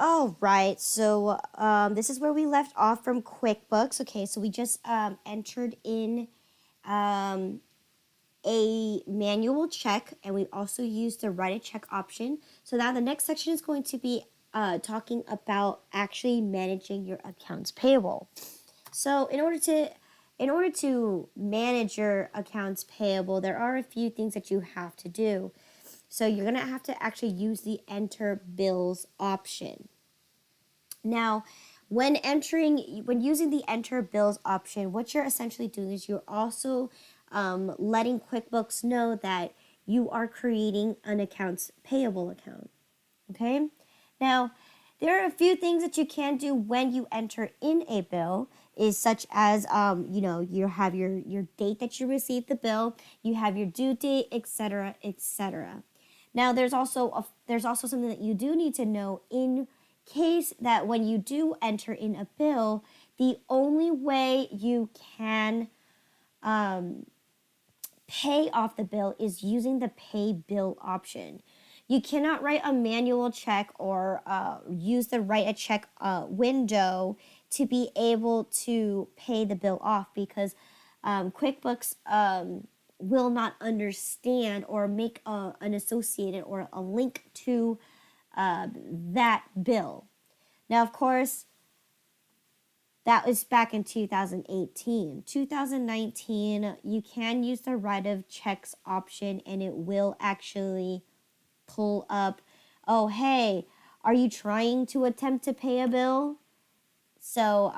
All right. So this is where we left off from QuickBooks. Okay, so we just entered in um, a manual check, and we also used the write a check option. So now the next section is going to be talking about actually managing your accounts payable. So in order to manage your accounts payable, there are a few things that you have to do. So you're gonna have to actually use the enter bills option. Now, when using the enter bills option, what you're essentially doing is you're also letting QuickBooks know that you are creating an accounts payable account. Okay? Now, there are a few things that you can do when you enter in a bill, is such as you have your date that you received the bill, you have your due date, etc., etc. Now, there's also something that you do need to know in case that when you do enter in a bill, the only way you can pay off the bill is using the pay bill option. You cannot write a manual check or use the write a check window to be able to pay the bill off, because QuickBooks will not understand or make an associated or a link to that bill. Now, of course, that was back in 2018. 2019, you can use the write of checks option, and it will actually pull up, oh, hey, are you trying to attempt to pay a bill? So,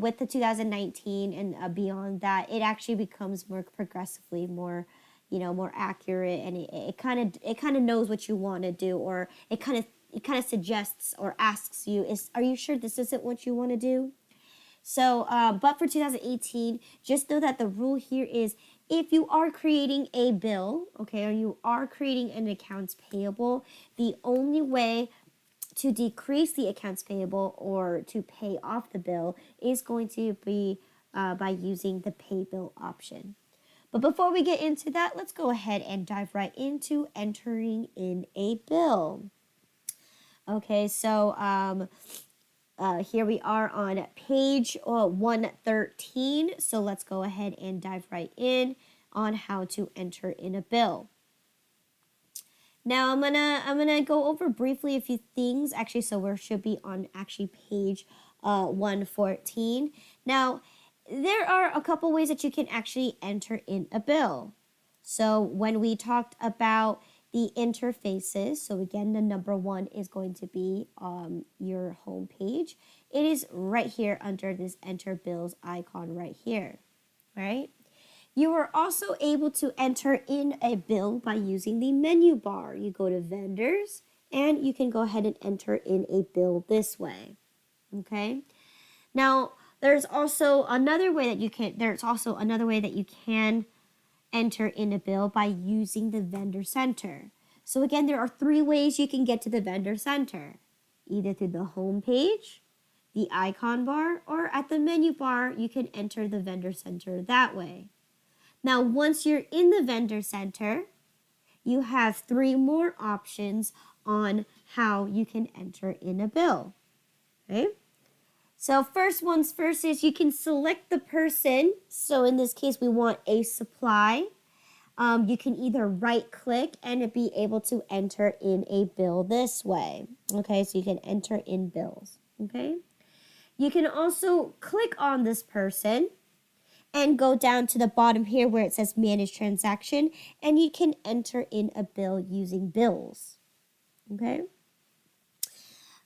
with the 2019 and beyond that, it actually becomes more progressively more accurate, and it kind of knows what you want to do, or it kind of suggests or asks you, are you sure this isn't what you want to do? So, but for 2018, just know that the rule here is, if you are creating a bill, okay, or you are creating an accounts payable, the only way to decrease the accounts payable or to pay off the bill is going to be by using the pay bill option. But before we get into that, let's go ahead and dive right into entering in a bill. Okay, so here we are on page 113. So let's go ahead and dive right in on how to enter in a bill. Now I'm gonna go over briefly a few things. Actually, so we should be on page 114. Now, there are a couple ways that you can actually enter in a bill. So when we talked about the interfaces, so again, the number one is going to be your home page. It is right here under this enter bills icon right here, right? You are also able to enter in a bill by using the menu bar. You go to vendors and you can go ahead and enter in a bill this way. Okay? Now, there's also another way that you can enter in a bill by using the vendor center. So again, there are three ways you can get to the vendor center. Either through the home page, the icon bar, or at the menu bar, you can enter the vendor center that way. Now, once you're in the vendor center, you have three more options on how you can enter in a bill. Okay? So first one's first is you can select the person. So in this case, we want a supply. You can either right click and be able to enter in a bill this way. Okay, so you can enter in bills. Okay? You can also click on this person and go down to the bottom here where it says manage transaction, and you can enter in a bill using bills. Okay?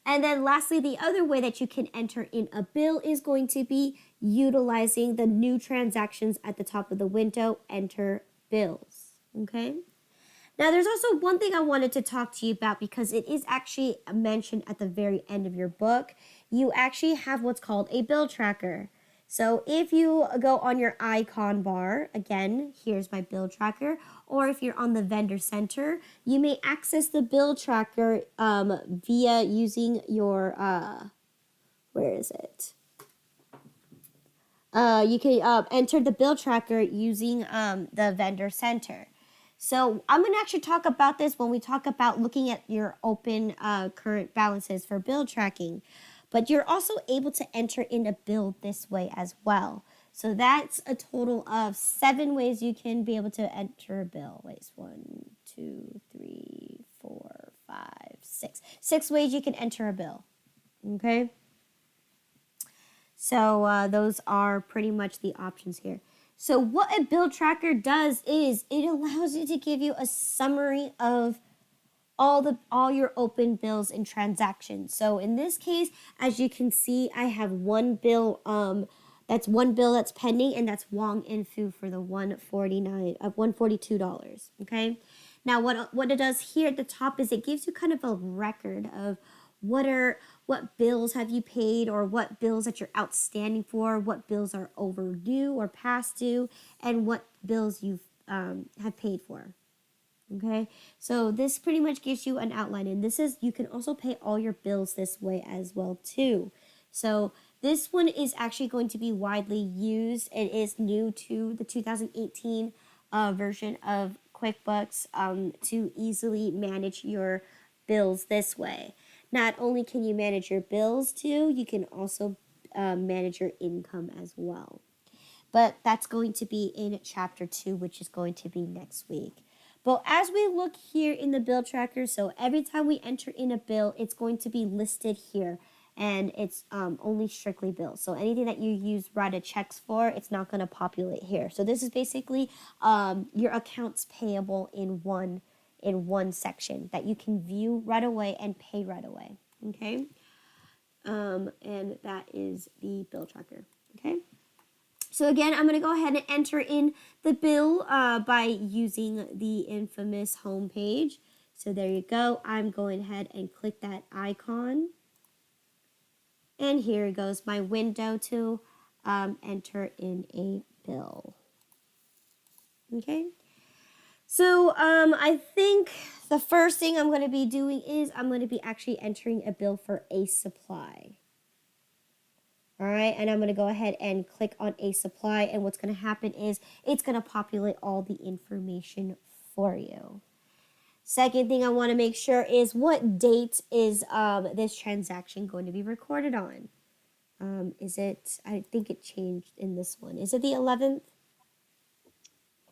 And then lastly, the other way that you can enter in a bill is going to be utilizing the new transactions at the top of the window, enter bills. Okay? Now, there's also one thing I wanted to talk to you about, because it is actually mentioned at the very end of your book. You actually have what's called a bill tracker. So if you go on your icon bar, again, here's my bill tracker, or if you're on the vendor center, you may access the bill tracker via using your, where is it? You can enter the bill tracker using the vendor center. So I'm going to actually talk about this when we talk about looking at your open current balances for bill tracking. But you're also able to enter in a bill this way as well. So that's a total of 7 ways you can be able to enter a bill. Wait, 1, 2, 3, 4, 5, 6. 6 ways you can enter a bill. Okay? So those are pretty much the options here. So what a bill tracker does is it allows you to give you a summary of all your open bills and transactions. So in this case, as you can see, I have one bill that's pending, and that's Wong and Fu for the $142. Okay. Now what it does here at the top is it gives you kind of a record of what bills have you paid, or what bills that you're outstanding for, what bills are overdue or past due, and what bills you have paid for. Okay, so this pretty much gives you an outline, and you can also pay all your bills this way as well too. So this one is actually going to be widely used. It is new to the 2018 version of QuickBooks to easily manage your bills this way. Not only can you manage your bills too, you can also manage your income as well. But that's going to be in chapter 2, which is going to be next week. But as we look here in the bill tracker, so every time we enter in a bill, it's going to be listed here, and it's only strictly bills. So anything that you use write checks for, it's not going to populate here. So this is basically your accounts payable in one section that you can view right away and pay right away. Okay, and that is the bill tracker. Okay. So again, I'm going to go ahead and enter in the bill by using the infamous home page. So there you go. I'm going ahead and click that icon. And here goes my window to enter in a bill. Okay. So I think the first thing I'm going to be doing is I'm going to be actually entering a bill for Ace Supply. All right, and I'm going to go ahead and click on Ace Supply, and what's going to happen is it's going to populate all the information for you. Second thing I want to make sure is what date is this transaction going to be recorded on? I think it changed in this one. Is it the 11th?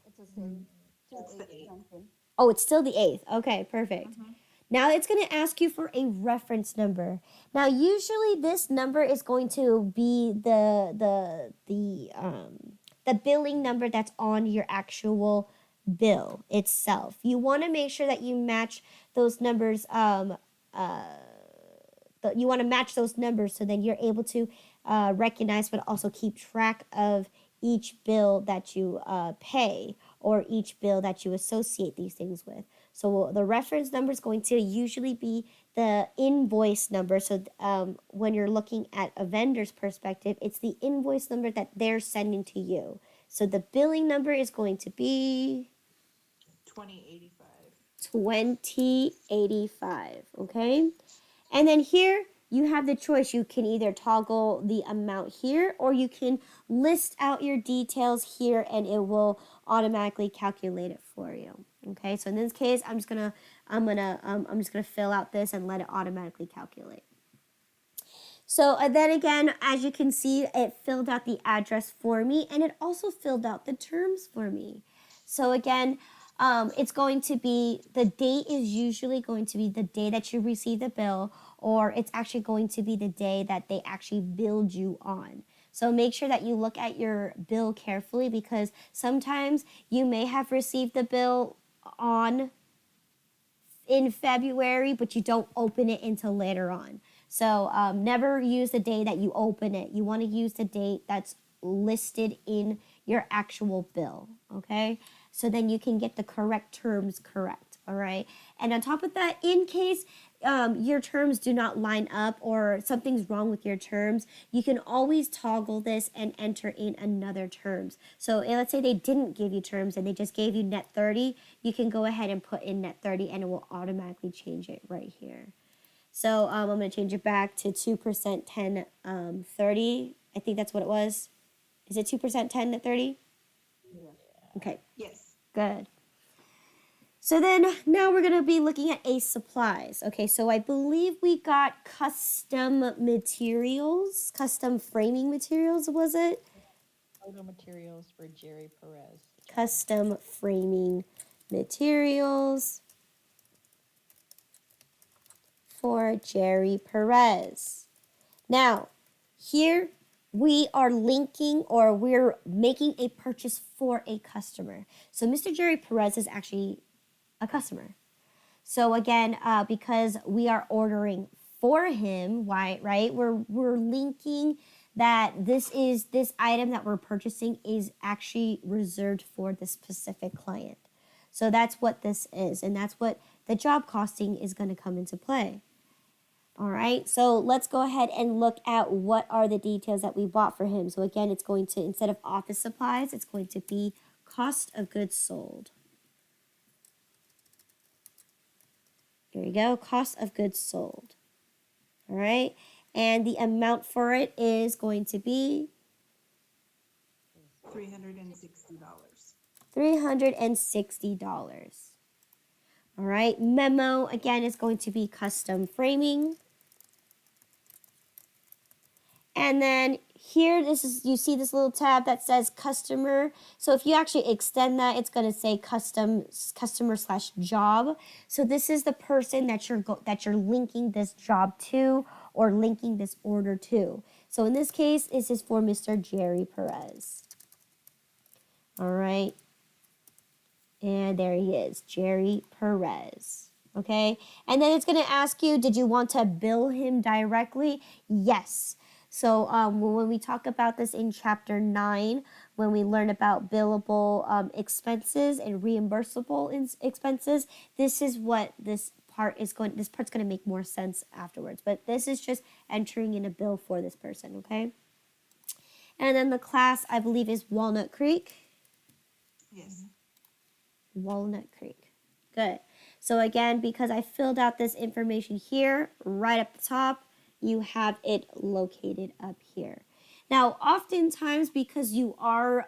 It's the same. It's the 8th. Oh, it's still the 8th. Okay, perfect. Now it's going to ask you for a reference number. Now usually this number is going to be the billing number that's on your actual bill itself. You want to make sure that you match those numbers. You want to match those numbers so then you're able to recognize but also keep track of each bill that you pay or each bill that you associate these things with. So the reference number is going to usually be the invoice number. So when you're looking at a vendor's perspective, it's the invoice number that they're sending to you. So the billing number is going to be 2085. 2085, okay? And then here you have the choice. You can either toggle the amount here, or you can list out your details here and it will automatically calculate it for you. Okay, so in this case, I'm just gonna fill out this and let it automatically calculate. So then again, as you can see, it filled out the address for me, and it also filled out the terms for me. So again, it's going to be, the date is usually going to be the day that you receive the bill, or it's actually going to be the day that they actually billed you on. So make sure that you look at your bill carefully, because sometimes you may have received the bill in February, but you don't open it until later on. So never use the day that you open it. You want to use the date that's listed in your actual bill, okay? So then you can get the correct terms correct, all right? And on top of that, in case your terms do not line up or something's wrong with your terms, you can always toggle this and enter in another terms. So let's say they didn't give you terms and they just gave you net 30, you can go ahead and put in net 30 and it will automatically change it right here. So I'm going to change it back to 2% 10 30. I think that's what it was. Is it 2% 10 net 30? Yeah. Okay. Yes. Good. So then now we're going to be looking at Ace Supplies. Okay, so I believe we got custom materials, custom framing materials, was it? Photo materials for Jerry Perez. Custom framing materials for Jerry Perez. Now, here we are linking or we're making a purchase for a customer. So Mr. Jerry Perez is actually a customer. So again, because we are ordering for him, why, right? We're linking that this item that we're purchasing is actually reserved for the specific client. So that's what this is, and that's what the job costing is going to come into play. All right, so let's go ahead and look at what are the details that we bought for him. So again, it's going to, instead of office supplies, it's going to be cost of goods sold. Here we go, cost of goods sold. All right, and the amount for it is going to be $360. $360. All right, memo again is going to be custom framing. And then here, you see this little tab that says customer. So if you actually extend that, it's going to say customer/job. So this is the person that you're linking this job to or linking this order to. So in this case, this is for Mr. Jerry Perez. All right. And there he is, Jerry Perez. Okay. And then it's going to ask you, did you want to bill him directly? Yes. So when we talk about this in chapter 9, when we learn about billable expenses and reimbursable expenses, this is what this part's going to make more sense afterwards. But this is just entering in a bill for this person, okay? And then the class, I believe, is Walnut Creek. Yes. Walnut Creek. Good. So again, because I filled out this information here, right up the top, you have it located up here. Now, oftentimes, because you are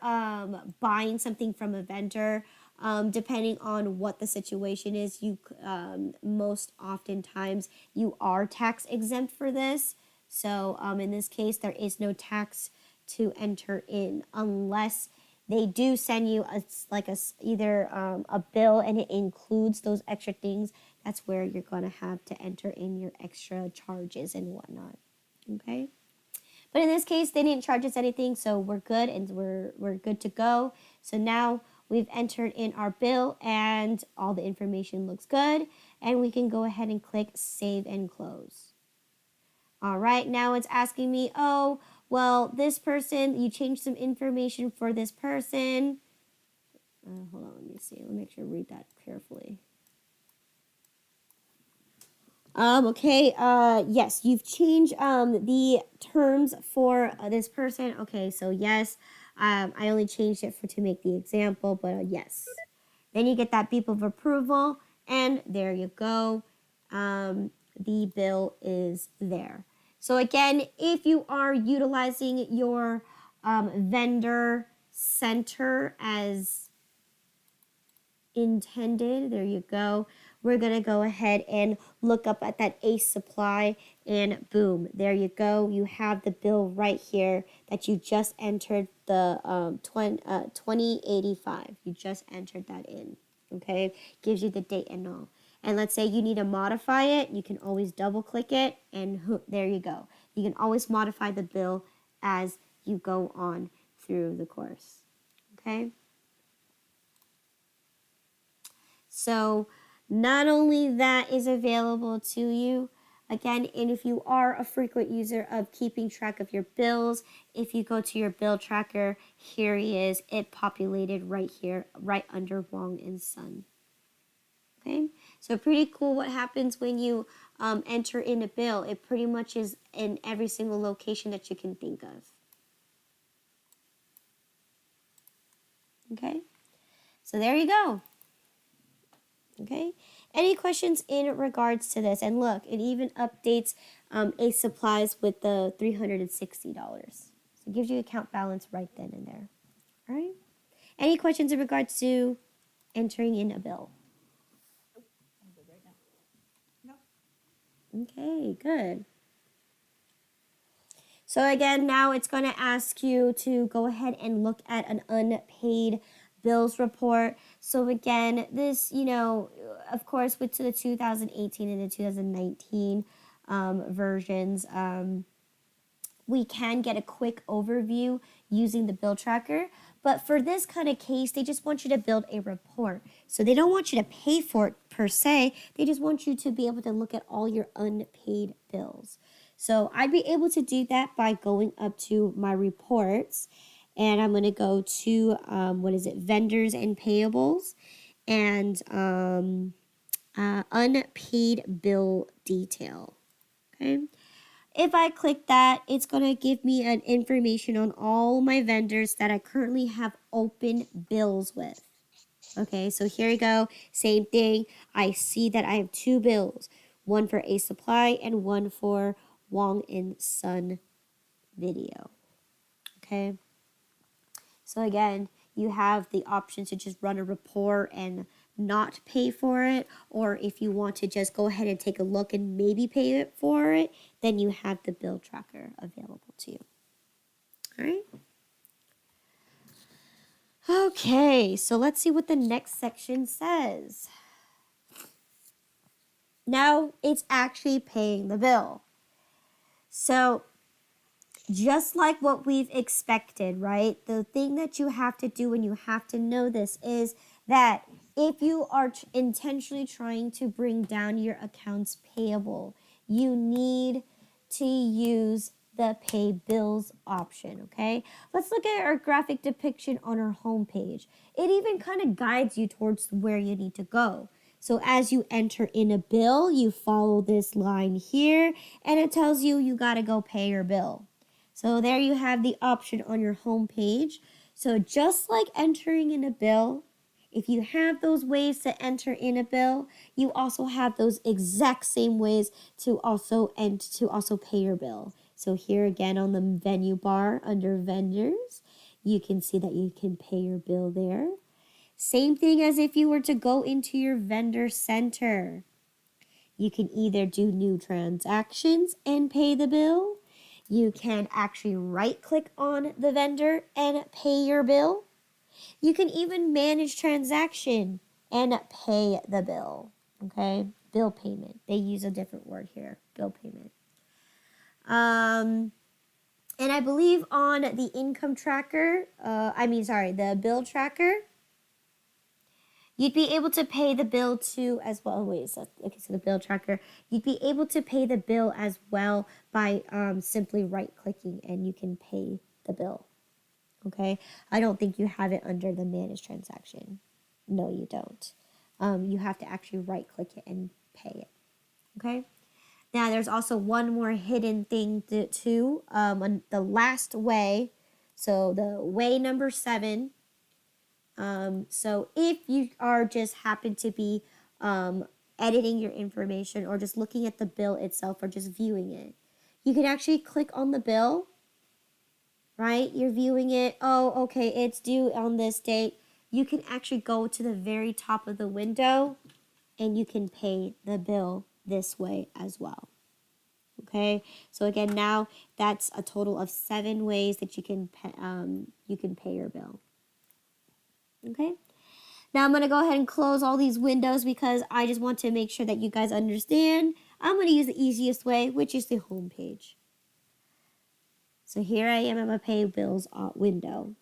buying something from a vendor, depending on what the situation is, you most oftentimes you are tax exempt for this. So in this case, there is no tax to enter in unless they do send you either a bill and it includes those extra things. That's where you're going to have to enter in your extra charges and whatnot. Okay. But in this case, they didn't charge us anything, so we're good and we're good to go. So now we've entered in our bill and all the information looks good, and we can go ahead and click Save and Close. All right, now it's asking me, oh, well, this person, you changed some information for this person. Hold on, let me see. Let me make sure I read that carefully. Okay, yes, you've changed the terms for this person. Okay, so yes, I only changed it to make the example, but yes. Then you get that beep of approval, and there you go. The bill is there. So again, if you are utilizing your vendor center as intended, there you go. We're going to go ahead and look up at that Ace Supply, and boom, there you go. You have the bill right here that you just entered, the 2085. You just entered that in, okay? Gives you the date and all. And let's say you need to modify it, you can always double click it, and there you go. You can always modify the bill as you go on through the course, okay? So not only that is available to you, again, and if you are a frequent user of keeping track of your bills, if you go to your bill tracker, here he is, it populated right here, right under Wong and Son. Okay, so pretty cool what happens when you enter in a bill. It pretty much is in every single location that you can think of. Okay, so there you go. Okay, any questions in regards to this? And look, it even updates Ace Supplies with the $360. So it gives you account balance right then and there. All right, any questions in regards to entering in a bill? Okay, good. So again, now it's going to ask you to go ahead and look at an unpaid bills report. So again, this, of course, with the 2018 and the 2019 versions, we can get a quick overview using the bill tracker. But for this kind of case, they just want you to build a report. So they don't want you to pay for it per se. They just want you to be able to look at all your unpaid bills. So I'd be able to do that by going up to my reports. And I'm going to go to, vendors and payables. And unpaid bill detail. Okay. If I click that, it's going to give me an information on all my vendors that I currently have open bills with. Okay, so here we go. Same thing. I see that I have 2 bills, one for Ace Supply and one for Wong and Son Video. Okay. So again, you have the option to just run a report and not pay for it, or if you want to just go ahead and take a look and maybe pay it for it, then you have the bill tracker available to you. All right. Okay, so let's see what the next section says. Now it's actually paying the bill. So just like what we've expected, right? The thing that you have to do and you have to know this is that if you are intentionally trying to bring down your accounts payable, you need to use the pay bills option, okay? Let's look at our graphic depiction on our homepage. It even kind of guides you towards where you need to go. So as you enter in a bill, you follow this line here, and it tells you you got to go pay your bill. So there you have the option on your homepage. So just like entering in a bill, if you have those ways to enter in a bill, you also have those exact same ways to also pay your bill. So here again on the menu bar under vendors, you can see that you can pay your bill there. Same thing as if you were to go into your vendor center. You can either do new transactions and pay the bill. You can actually right-click on the vendor and pay your bill. You can even manage transaction and pay the bill, okay? Bill payment. They use a different word here, bill payment. And I believe on the income tracker, the bill tracker, you'd be able to pay the bill to as well. So the bill tracker, you'd be able to pay the bill as well by simply right-clicking and you can pay the bill. Okay, I don't think you have it under the manage transaction. No, you don't. You have to actually right-click it and pay it. Okay. Now, there's also one more hidden thing too. On the last way, so the way number 7. So if you are just happen to be editing your information or just looking at the bill itself or just viewing it, you can actually click on the bill. Right? You're viewing it. Oh, okay, it's due on this date. You can actually go to the very top of the window and you can pay the bill this way as well. Okay? So again, now that's a total of 7 ways that you can pay your bill. Okay? Now I'm going to go ahead and close all these windows because I just want to make sure that you guys understand. I'm going to use the easiest way, which is the home page. So here I am at my pay bills window.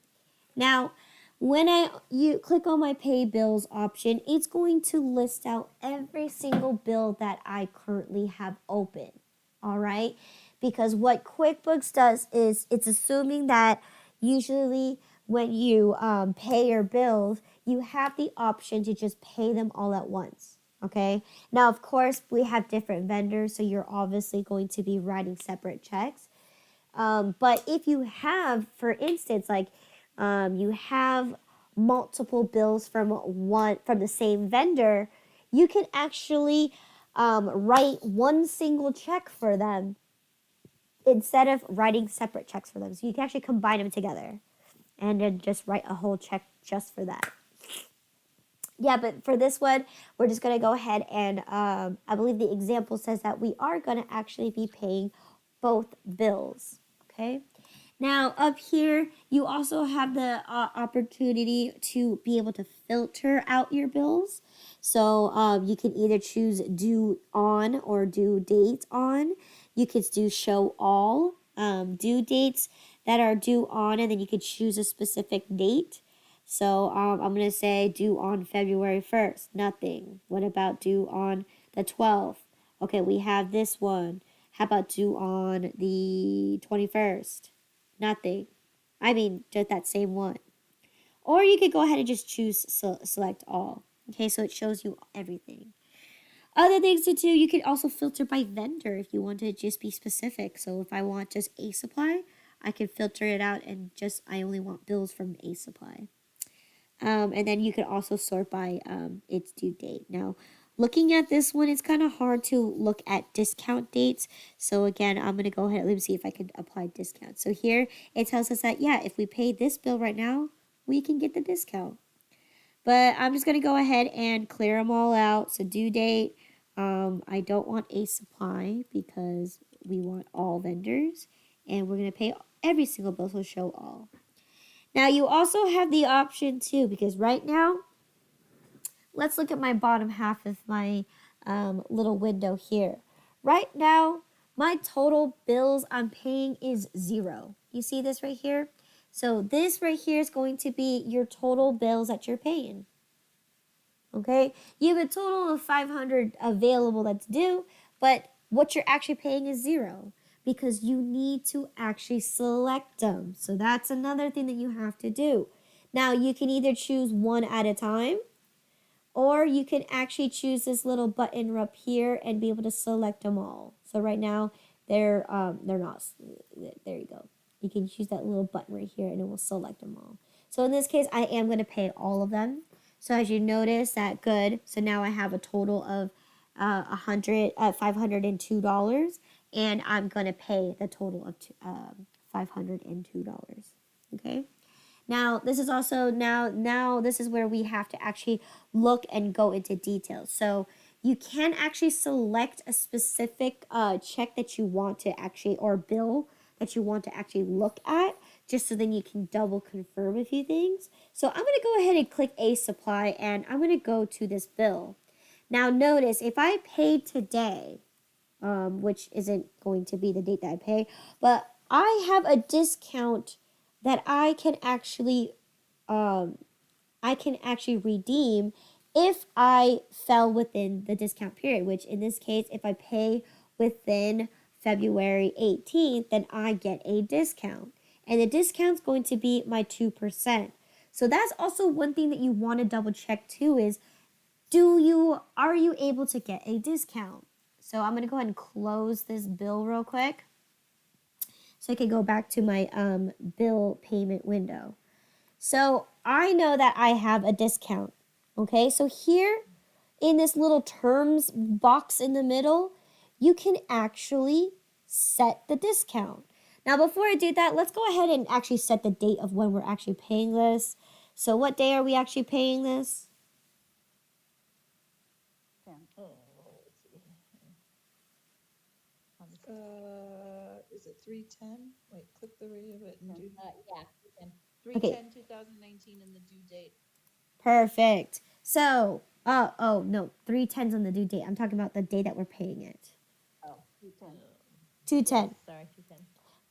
Now, when you click on my pay bills option, it's going to list out every single bill that I currently have open. All right? Because what QuickBooks does is it's assuming that usually when you pay your bills, you have the option to just pay them all at once. Okay? Now, of course, we have different vendors, so you're obviously going to be writing separate checks. But if you have, for instance, you have multiple bills from the same vendor, you can actually write one single check for them instead of writing separate checks for them. So you can actually combine them together and then just write a whole check just for that. Yeah, but for this one, we're just going to go ahead and I believe the example says that we are going to actually be paying both bills. Okay. Now, up here, you also have the opportunity to be able to filter out your bills. So you can either choose due on or due date on. You could do show all due dates that are due on, and then you could choose a specific date. So I'm going to say due on February 1st, nothing. What about due on the 12th? Okay, we have this one. How about due on the 21st? Nothing. I mean, just that same one. Or you could go ahead and just choose select all. Okay, so it shows you everything. Other things to do, you could also filter by vendor if you want to just be specific. So if I want just A Supply, I can filter it out and just I only want bills from A Supply. And then you could also sort by its due date. Now, looking at this one, it's kind of hard to look at discount dates. So again, I'm going to go ahead, let me see if I can apply discount. So here it tells us that, yeah, if we pay this bill right now, we can get the discount. But I'm just going to go ahead and clear them all out. So due date, I don't want A Supply because we want all vendors. And we're going to pay every single bill, so show all. Now, you also have the option too, because right now, let's look at my bottom half of my little window here. Right now, my total bills I'm paying is 0. You see this right here? So this right here is going to be your total bills that you're paying. Okay? You have a total of 500 available that's due, but what you're actually paying is 0 because you need to actually select them. So that's another thing that you have to do. Now, you can either choose one at a time, or you can actually choose this little button up here and be able to select them all. So right now, they're not. There you go. You can choose that little button right here and it will select them all. So in this case, I am going to pay all of them. So as you notice, that good. So now I have a total of $502, and I'm going to pay the total of $502. Okay. Now this is also now this is where we have to actually look and go into details. So you can actually select a specific check that you want to actually or bill that you want to actually look at, just so then you can double confirm a few things. So I'm going to go ahead and click A Supply, and I'm going to go to this bill. Now notice if I paid today, which isn't going to be the date that I pay, but I have a discount that I can actually redeem if I fell within the discount period, which in this case, if I pay within February 18th, then I get a discount. And the discount's going to be my 2%. So that's also one thing that you want to double check too is are you able to get a discount? So I'm going to go ahead and close this bill real quick so I can go back to my bill payment window. So I know that I have a discount. Okay, so here in this little terms box in the middle, you can actually set the discount. Now, before I do that, let's go ahead and actually set the date of when we're actually paying this. So what day are we actually paying this? Is it 310? Wait, click the rate of it and do Yeah, you can. 310, 2019 and the due date. Perfect. So, no, 310's on the due date. I'm talking about the day that we're paying it. Oh, you can. 210. Sorry, you can.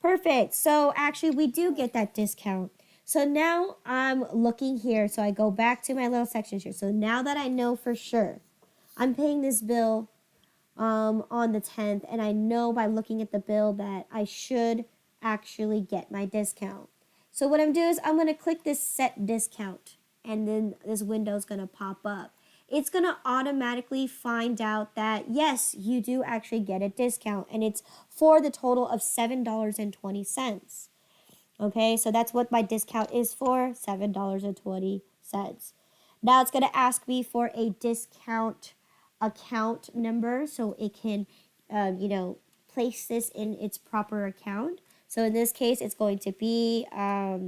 Perfect. So actually we do get that discount. So now I'm looking here. So I go back to my little sections here. So now that I know for sure I'm paying this bill on the 10th, and I know by looking at the bill that I should actually get my discount. So what I'm doing is I'm going to click this set discount, and then this window is going to pop up. It's going to automatically find out that, yes, you do actually get a discount, and it's for the total of $7.20. Okay, so that's what my discount is for, $7.20. Now it's going to ask me for a discount account number so it can, place this in its proper account. So in this case, it's going to be, I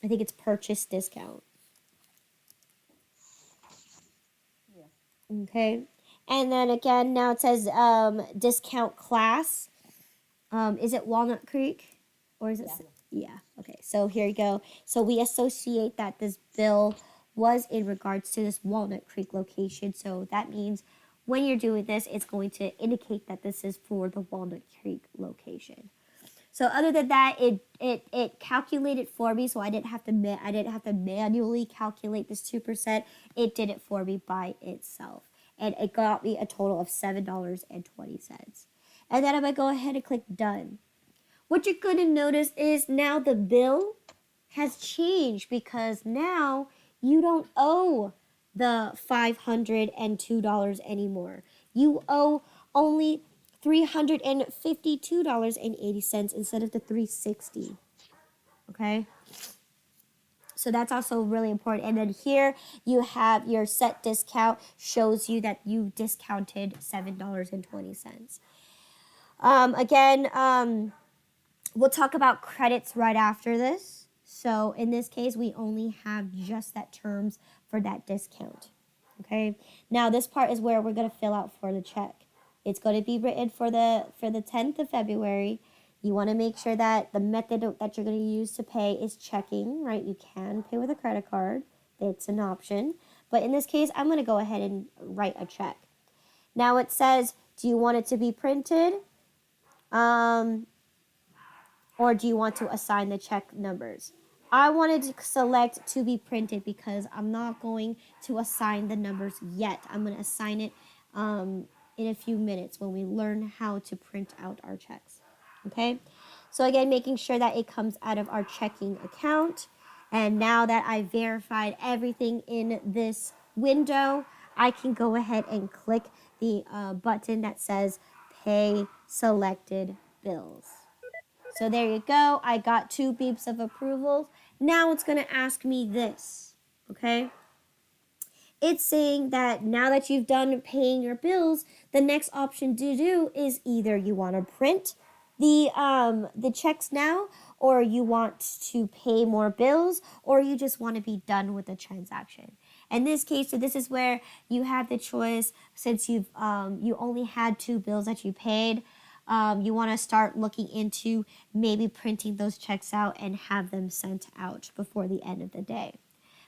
think it's purchase discount. Okay. And then again, now it says discount class. Is it Walnut Creek? Or is it? Yeah. Okay. So here you go. So we associate that this bill was in regards to this Walnut Creek location. So that means when you're doing this, it's going to indicate that this is for the Walnut Creek location. So other than that, it calculated for me, so I didn't have to manually calculate this 2%. It did it for me by itself, and it got me a total of $7.20. And then I'm gonna go ahead and click done. What you're gonna notice is now the bill has changed because now you don't owe the $502 anymore. You owe only $352.80 instead of the $360. Okay? So that's also really important. And then here you have your set discount shows you that you discounted $7.20. Again, we'll talk about credits right after this. So in this case, we only have just that terms for that discount. Okay. Now this part is where we're going to fill out for the check. It's going to be written for the 10th of February. You want to make sure that the method that you're going to use to pay is checking, right? You can pay with a credit card. It's an option. But in this case, I'm going to go ahead and write a check. Now it says, do you want it to be printed? Or do you want to assign the check numbers? I wanted to select to be printed because I'm not going to assign the numbers yet. I'm going to assign it in a few minutes when we learn how to print out our checks. Okay? So again, making sure that it comes out of our checking account. And now that I verified everything in this window, I can go ahead and click the button that says Pay Selected Bills. So there you go. I got 2 beeps of approvals. Now it's going to ask me this, okay? It's saying that now that you've done paying your bills, the next option to do is either you want to print the checks now, or you want to pay more bills, or you just want to be done with the transaction. In this case, so this is where you have the choice since you only had 2 bills that you paid. You want to start looking into maybe printing those checks out and have them sent out before the end of the day.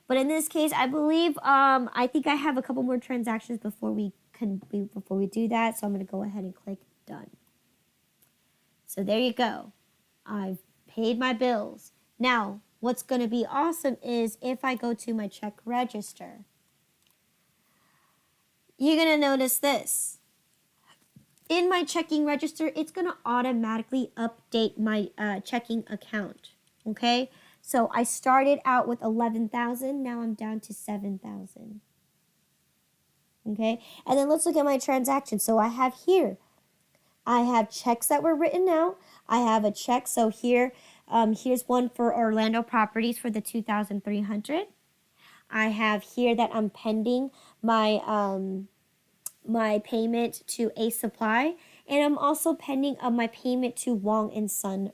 But in this case, I believe I think I have a couple more transactions before we do that. So I'm going to go ahead and click done. So there you go. I've paid my bills. Now, what's going to be awesome is if I go to my check register, you're going to notice this. In my checking register, it's going to automatically update my checking account, okay? So I started out with 11,000, now I'm down to 7,000. Okay? And then let's look at my transactions. So I have here, I have checks that were written out. I have a check, so here, here's one for Orlando Properties for the 2,300. I have here that I'm pending my my payment to Ace Supply, and I'm also pending my payment to Wong and Son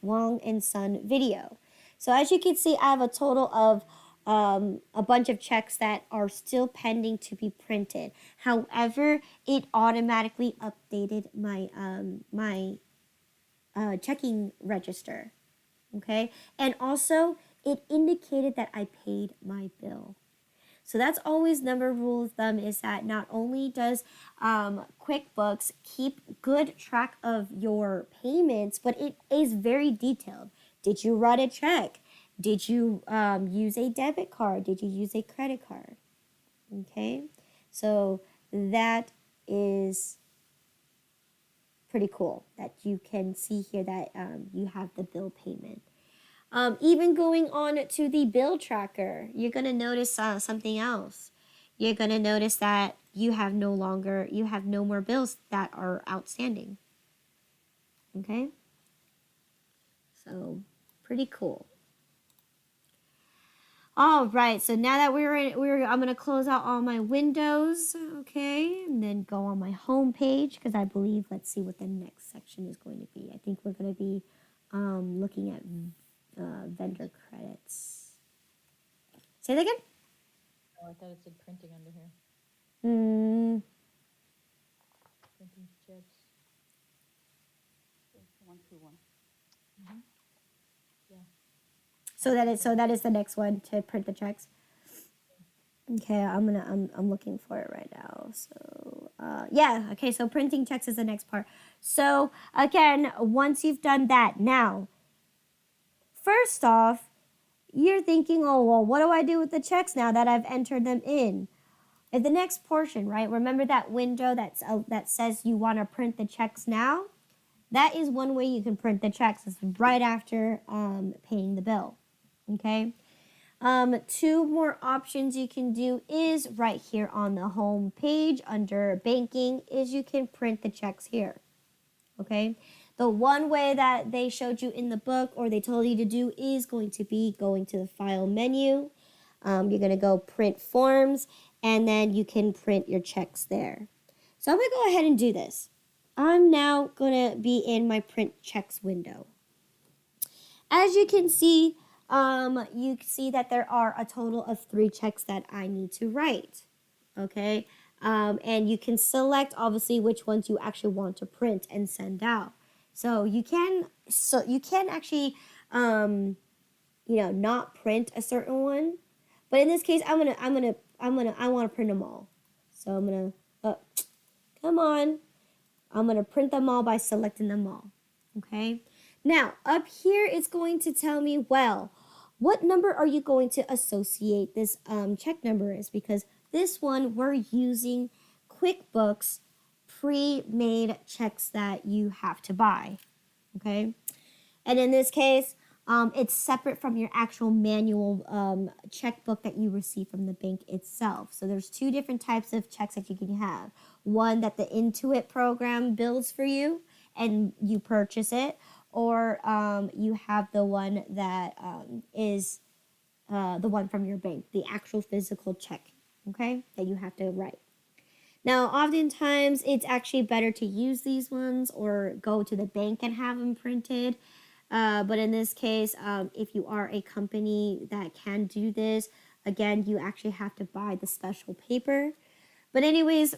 Wong and Son Video. So as you can see, I have a total of a bunch of checks that are still pending to be printed. However, it automatically updated my checking register. Okay, and also it indicated that I paid my bill. So that's always number rule of thumb is that not only does QuickBooks keep good track of your payments, but it is very detailed. Did you write a check? Did you use a debit card? Did you use a credit card? Okay, so that is pretty cool that you can see here that you have the bill payment. Even going on to the bill tracker, you're going to notice something else. You're going to notice that you have no more bills that are outstanding. Okay? So, pretty cool. All right, so now that I'm going to close out all my windows, okay, and then go on my home page because I believe, let's see what the next section is going to be. I think we're going to be looking at vendor credits. Say that again? Oh, I thought it said printing under here. Mm, Printing checks. 121. Yeah. so that is the next one to print the checks. Okay, I'm looking for it right now. So yeah, okay, so printing checks is the next part. So again, once you've done that, now first off, you're thinking, oh well, what do I do with the checks now that I've entered them in? In the next portion, right? Remember that window that says you want to print the checks now? That is one way you can print the checks. It's right after paying the bill. Okay. Two more options you can do is right here on the home page under banking is you can print the checks here. Okay. The one way that they showed you in the book or they told you to do is going to be going to the file menu. You're going to go print forms and then you can print your checks there. So I'm going to go ahead and do this. I'm now going to be in my print checks window. As you can see that there are a total of 3 checks that I need to write. Okay. And you can select obviously which ones you actually want to print and send out. So you can actually not print a certain one. But in this case, I want to print them all. So I'm going to, come on. I'm going to print them all by selecting them all. Okay. Now, up here, it's going to tell me, well, what number are you going to associate this check number is? Because this one, we're using QuickBooks pre-made checks that you have to buy. Okay. And in this case, it's separate from your actual manual checkbook that you receive from the bank itself. So there's 2 different types of checks that you can have. One that the Intuit program builds for you and you purchase it, or you have the one that is the one from your bank, the actual physical check, okay, that you have to write. Now, oftentimes, it's actually better to use these ones or go to the bank and have them printed. But in this case, if you are a company that can do this, again, you actually have to buy the special paper. But anyways,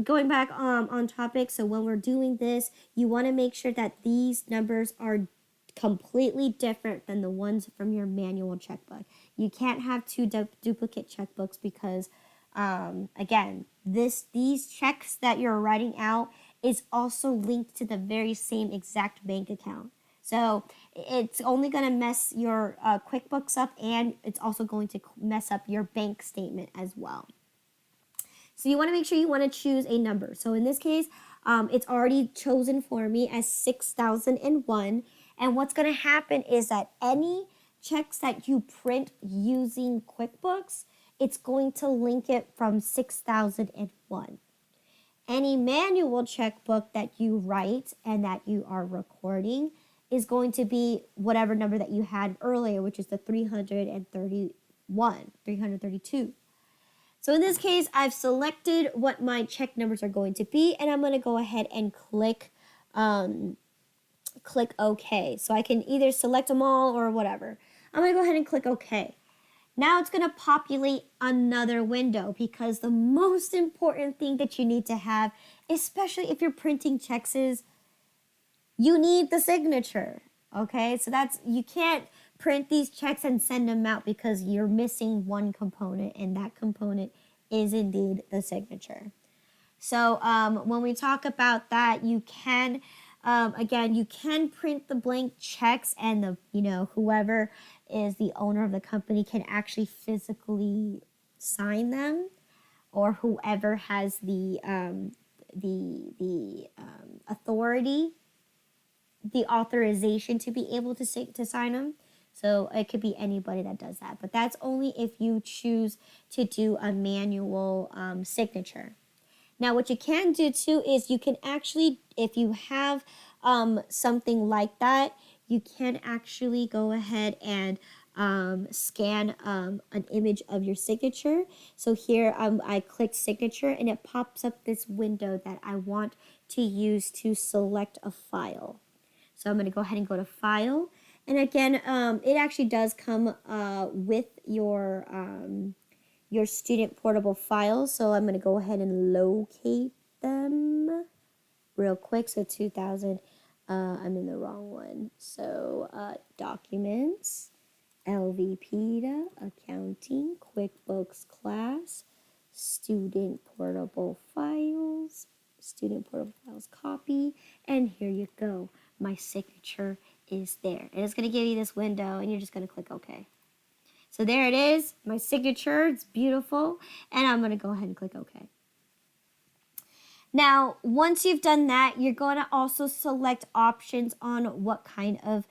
going back on topic, so when we're doing this, you want to make sure that these numbers are completely different than the ones from your manual checkbook. You can't have 2 duplicate checkbooks because, again, these checks that you're writing out is also linked to the very same exact bank account. So it's only going to mess your QuickBooks up, and it's also going to mess up your bank statement as well. So you want to make sure you want to choose a number. So in this case, it's already chosen for me as 6001. And what's going to happen is that any checks that you print using QuickBooks, it's going to link it from 6001. Any manual checkbook that you write and that you are recording is going to be whatever number that you had earlier, which is the 332. So in this case, I've selected what my check numbers are going to be, and I'm going to go ahead and click OK. So I can either select them all or whatever. I'm going to go ahead and click OK. Now it's going to populate another window because the most important thing that you need to have, especially if you're printing checks, is you need the signature. Okay, so you can't print these checks and send them out because you're missing one component, and that component is indeed the signature. So when we talk about that, you can again, you can print the blank checks, and whoever is the owner of the company can actually physically sign them, or whoever has the authority, the authorization to be able to sign them. So it could be anybody that does that, but that's only if you choose to do a manual signature. Now, what you can do too is you can actually, if you have something like that, you can actually go ahead and scan an image of your signature. So here I click signature, and it pops up this window that I want to use to select a file. So I'm going to go ahead and go to File. And again, it actually does come with your your student portable files. So I'm going to go ahead and locate them real quick. So 2000, I'm in the wrong one. So documents, LVPTA, accounting, QuickBooks class, student portable files, copy, and here you go. My signature is there. And it's going to give you this window, and you're just going to click OK. So there it is, my signature. It's beautiful, and I'm going to go ahead and click OK. Now, once you've done that, you're going to also select options on what kind of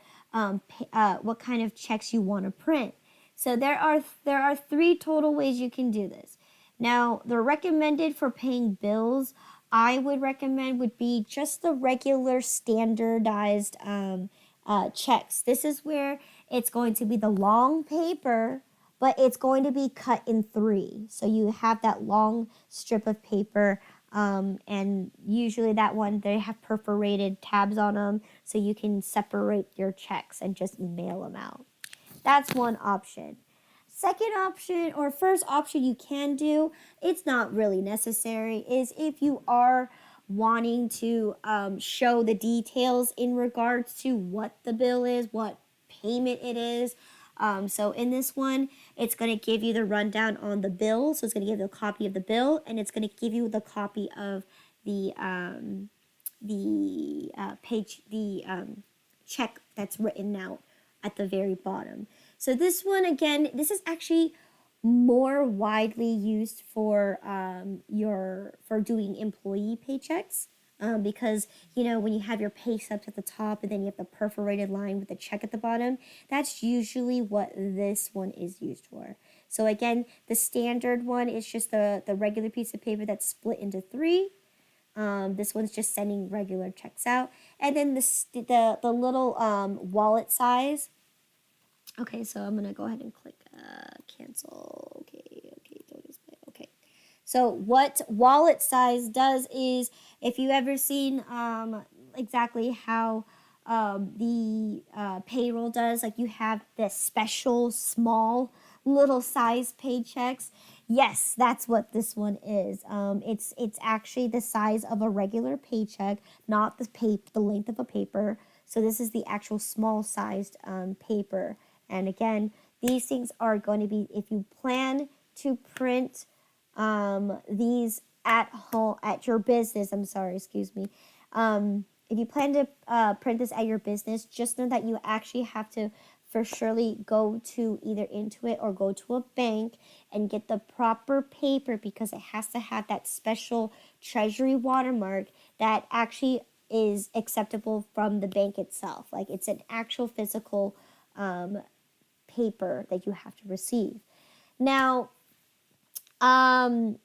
checks you want to print. So there are 3 total ways you can do this. Now, the recommended for paying bills, I would recommend would be just the regular standardized checks. This is where it's going to be the long paper, but it's going to be cut in 3. So you have that long strip of paper. And usually that one, they have perforated tabs on them so you can separate your checks and just mail them out. That's one option. Second option, or first option you can do, it's not really necessary, is if you are wanting to show the details in regards to what the bill is, what payment it is. So in this one, it's going to give you the rundown on the bill. So it's going to give you a copy of the bill, and it's going to give you the copy of the check that's written out at the very bottom. So this one, again, this is actually more widely used for doing employee paychecks. Because, you know, when you have your pay stubs at the top and then you have the perforated line with the check at the bottom, that's usually what this one is used for. So again, the standard one is just the regular piece of paper that's split into 3. This one's just sending regular checks out. And then the little wallet size. Okay, so I'm going to go ahead and click cancel. Okay, don't display. Okay. So what wallet size does is, if you ever seen exactly how the payroll does, like you have this special small little size paychecks. Yes, that's what this one is. It's actually the size of a regular paycheck, not the length of a paper. So this is the actual small sized paper. And again, these things are going to be, if you plan to print these at home, at your business, if you plan to print this at your business, just know that you actually have to for surely go to either Intuit or go to a bank and get the proper paper, because it has to have that special treasury watermark that actually is acceptable from the bank itself. Like, it's an actual physical paper that you have to receive. Now, I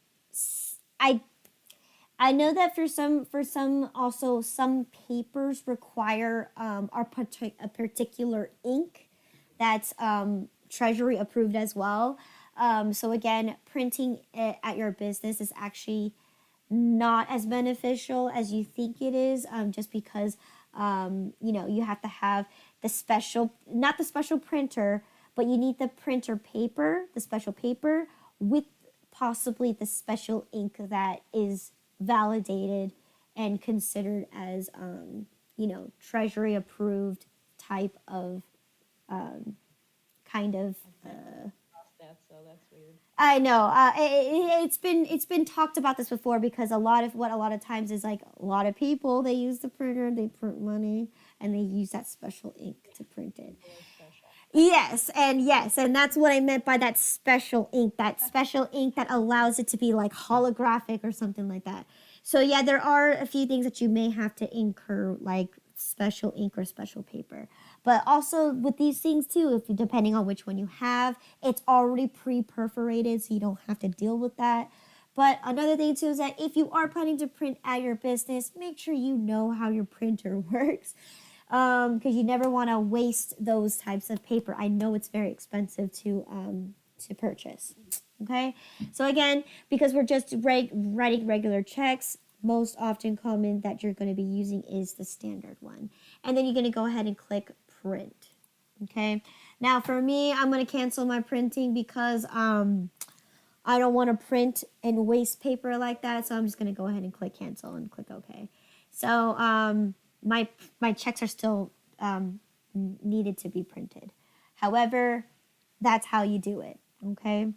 know that for some also some papers require a particular ink that's Treasury approved as well. So again, printing it at your business is actually not as beneficial as you think it is, just because you have to have not the special printer, but you need the printer paper, the special paper, with possibly the special ink that is validated and considered as Treasury approved type of kind of So that's weird. I know. It's been talked about this before, because a lot of times is, like, a lot of people, they use the printer, they print money, and they use that special ink to print it. Yes, and that's what I meant by that special ink that allows it to be like holographic or something like that. So yeah, there are a few things that you may have to incur, like special ink or special paper. But also with these things too, depending on which one you have, it's already pre-perforated, so you don't have to deal with that. But another thing too is that if you are planning to print at your business, make sure you know how your printer works. Because you never want to waste those types of paper. I know it's very expensive to purchase. Okay, so again, because we're just writing regular checks, most often common that you're going to be using is the standard one. And then you're going to go ahead and click print. Okay, now for me, I'm going to cancel my printing because I don't want to print and waste paper like that, so I'm just going to go ahead and click cancel and click OK. So my checks are still needed to be printed. However, that's how you do it, okay?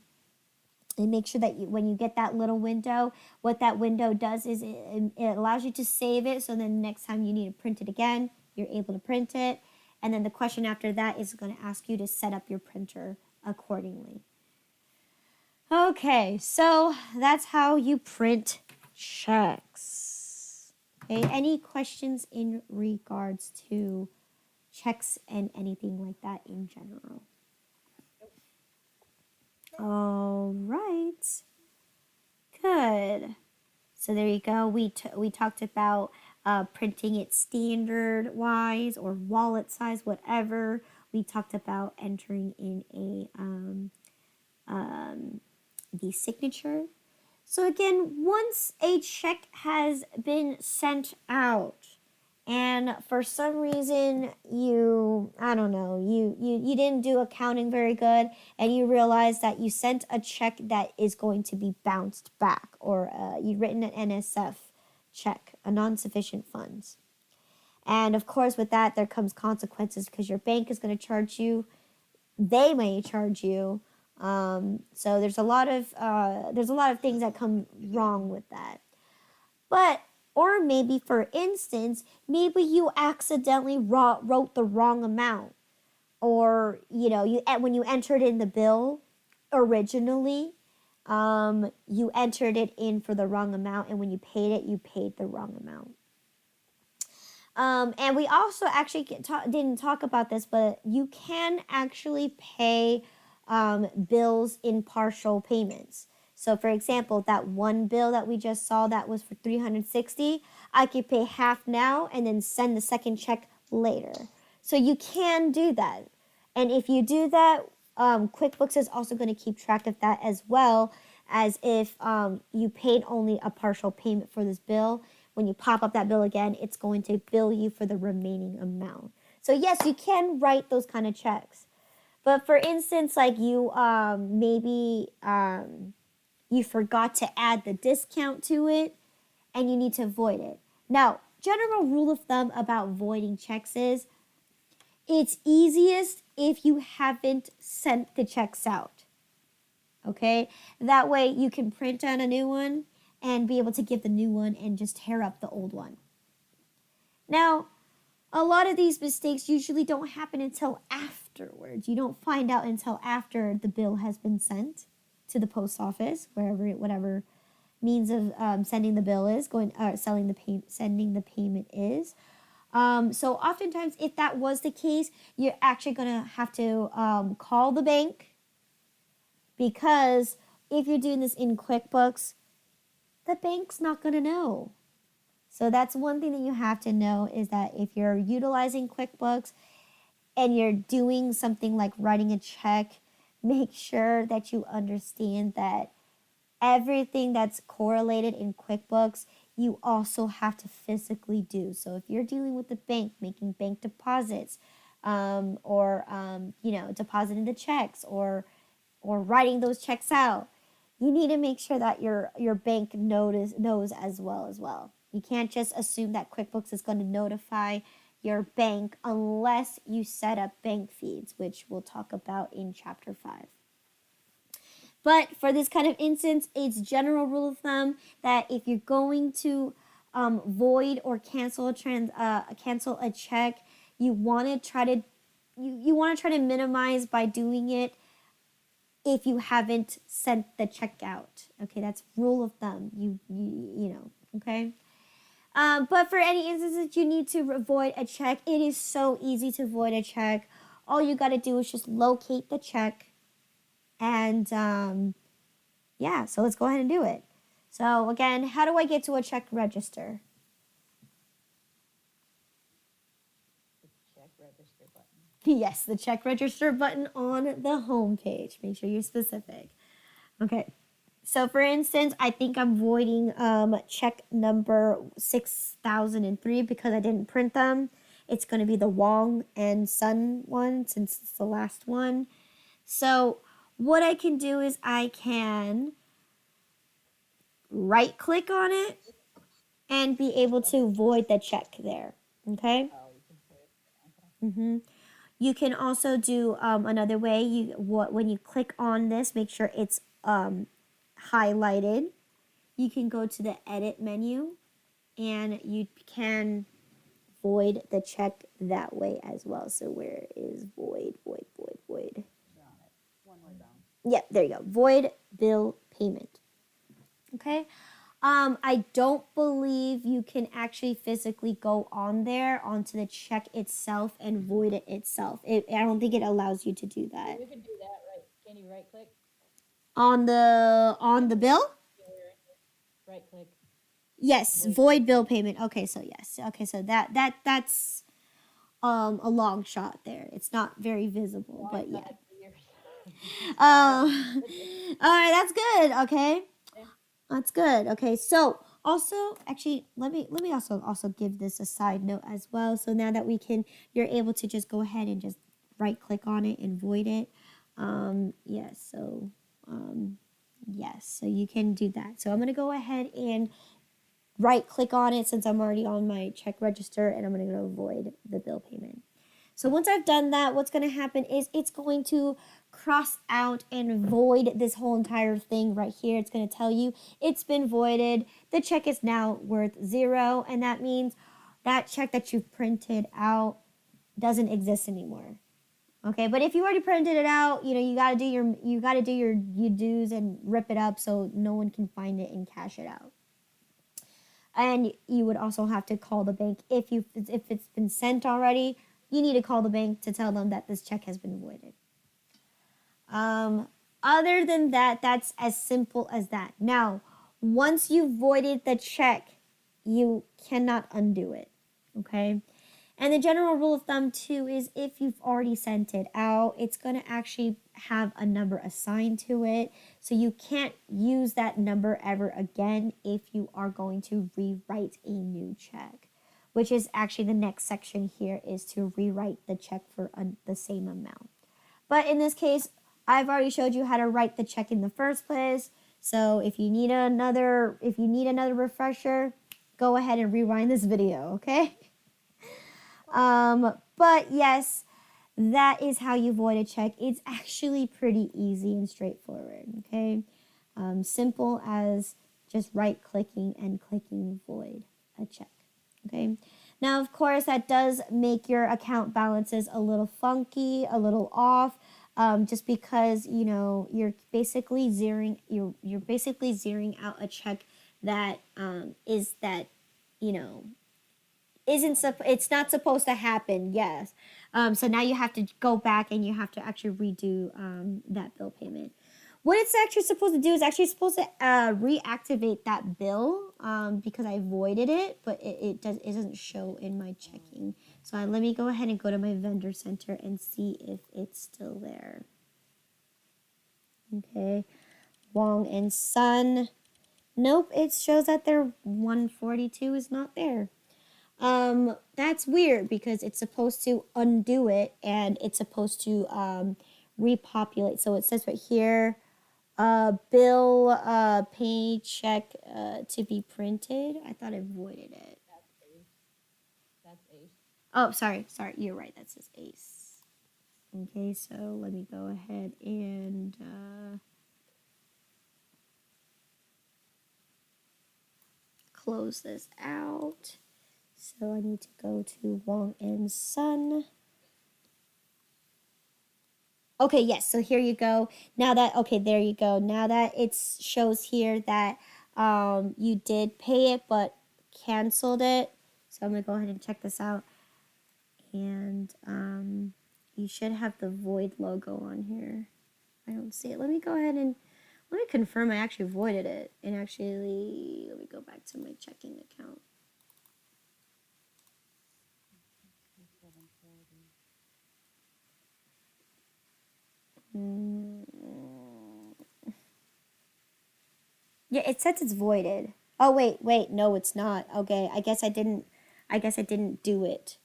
And make sure that when you get that little window, what that window does is it allows you to save it, so then next time you need to print it again, you're able to print it. And then the question after that is going to ask you to set up your printer accordingly. Okay, so that's how you print checks. Okay, any questions in regards to checks and anything like that in general? All right, good. So there you go. We talked about printing it standard wise or wallet size, whatever. We talked about entering in the signature. So again, once a check has been sent out, and for some reason you didn't do accounting very good, and you realize that you sent a check that is going to be bounced back, or you've written an NSF check, a non-sufficient funds. And of course with that there comes consequences, because your bank is going to charge you, they may charge you. So there's a lot of things that come wrong with that. But or maybe, for instance, maybe you accidentally wrote the wrong amount, or when you entered in the bill originally, you entered it in for the wrong amount, and when you paid it, you paid the wrong amount. And we also actually didn't talk about this, but you can actually pay bills in partial payments. So for example, that one bill that we just saw that was for $360, I could pay half now and then send the second check later. So you can do that. And if you do that, QuickBooks is also going to keep track of that, as well as if you paid only a partial payment for this bill. When you pop up that bill again, it's going to bill you for the remaining amount. So yes, you can write those kind of checks. But for instance, like you you forgot to add the discount to it, and you need to void it. Now, general rule of thumb about voiding checks is it's easiest if you haven't sent the checks out. Okay? That way you can print out a new one and be able to give the new one and just tear up the old one. Now, a lot of these mistakes usually don't happen until afterwards. You don't find out until after the bill has been sent to the post office, whatever means of sending the bill is sending the payment is. So oftentimes, if that was the case, you're actually gonna have to call the bank, because if you're doing this in QuickBooks, the bank's not gonna know. So that's one thing that you have to know, is that if you're utilizing QuickBooks and you're doing something like writing a check, make sure that you understand that everything that's correlated in QuickBooks, you also have to physically do. So if you're dealing with the bank, making bank deposits, or depositing the checks, or writing those checks out, you need to make sure that your bank knows as well. You can't just assume that QuickBooks is going to notify your bank unless you set up bank feeds, which we'll talk about in chapter 5. But for this kind of instance, it's general rule of thumb that if you're going to void or cancel a check, you want to try to minimize by doing it if you haven't sent the check out. Okay, that's rule of thumb. You know. Okay. But for any instances you need to void a check, it is so easy to void a check. All you got to do is just locate the check, and so let's go ahead and do it. So again, how do I get to a check register? The check register button. Yes, the check register button on the home page. Make sure you're specific. Okay. So for instance, I think I'm voiding check number 6003 because I didn't print them. It's going to be the Wong and Son one, since it's the last one. So what I can do is I can right click on it and be able to void the check there. Okay. Oh, you can put it, okay. Mm-hmm. You can also do another way. When you click on this, make sure it's highlighted. You can go to the edit menu and you can void the check that way as well. So where is void? Down it, one more down. Yep, there you go. Void bill payment. Okay. I don't believe you can actually physically go on there onto the check itself and void it itself. I don't think it allows you to do that You can do that, right? Can you right click? on the bill. Right click. Yes, void bill payment. Okay, so yes. Okay, so that's a long shot there. It's not very visible, but yeah. All right, that's good. Okay, that's good. Okay, so also actually let me also give this a side note as well. So now that you're able to just go ahead and just right click on it and void it. Yes, so yes, so you can do that. So I'm gonna go ahead and right click on it since I'm already on my check register, and I'm gonna go void the bill payment. So once I've done that, what's going to happen is it's going to cross out and void this whole entire thing right here. It's going to tell you it's been voided. The check is now worth 0, and that means that check that you've printed out doesn't exist anymore. Okay, but if you already printed it out, you got to do your dues and rip it up so no one can find it and cash it out. And you would also have to call the bank if it's been sent already. You need to call the bank to tell them that this check has been voided. Other than that, that's as simple as that. Now, once you've voided the check, you cannot undo it. Okay? And the general rule of thumb, too, is if you've already sent it out, it's going to actually have a number assigned to it. So you can't use that number ever again if you are going to rewrite a new check, which is actually the next section here, is to rewrite the check for the same amount. But in this case, I've already showed you how to write the check in the first place. So if you need another refresher, go ahead and rewind this video, okay? But yes, that is how you void a check. It's actually pretty easy and straightforward, okay? Simple as just right clicking and clicking void a check, okay? Now, of course, that does make your account balances a little funky, a little off, just because, you're basically zeroing out a check that it's not supposed to happen. Yes. So now you have to go back and you have to actually redo that bill payment. What it's actually supposed to do is actually supposed to reactivate that bill because I voided it, but it doesn't show in my checking. So let me go ahead and go to my vendor center and see if it's still there. Okay, Wong and Son. Nope, it shows that their 142 is not there. That's weird because it's supposed to undo it and it's supposed to repopulate. So it says right here, bill paycheck to be printed. I thought I voided it. That's Ace. Oh, sorry, you're right. That says Ace. Okay, so let me go ahead and close this out. So I need to go to Wong and Son. Okay, yes, so here you go. There you go. Now that it shows here that you did pay it but canceled it. So I'm going to go ahead and check this out. And you should have the void logo on here. I don't see it. Let me confirm I actually voided it. And actually, let me go back to my checking account. Yeah, it says it's voided. Oh, wait, no, it's not. Okay, I guess I didn't do it.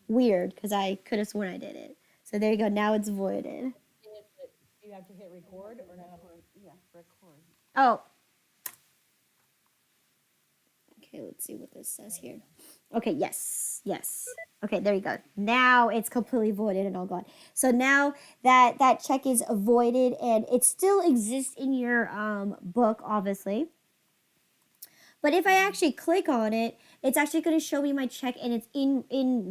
Weird, because I could have sworn I did it. So there you go, now it's voided. But you You have to hit record or no? Yeah, record. Oh. Okay, let's see what this says here. Okay, yes. Okay, there you go. Now it's completely voided and all gone. So now that check is voided and it still exists in your book, obviously. But if I actually click on it, it's actually going to show me my check, and it's in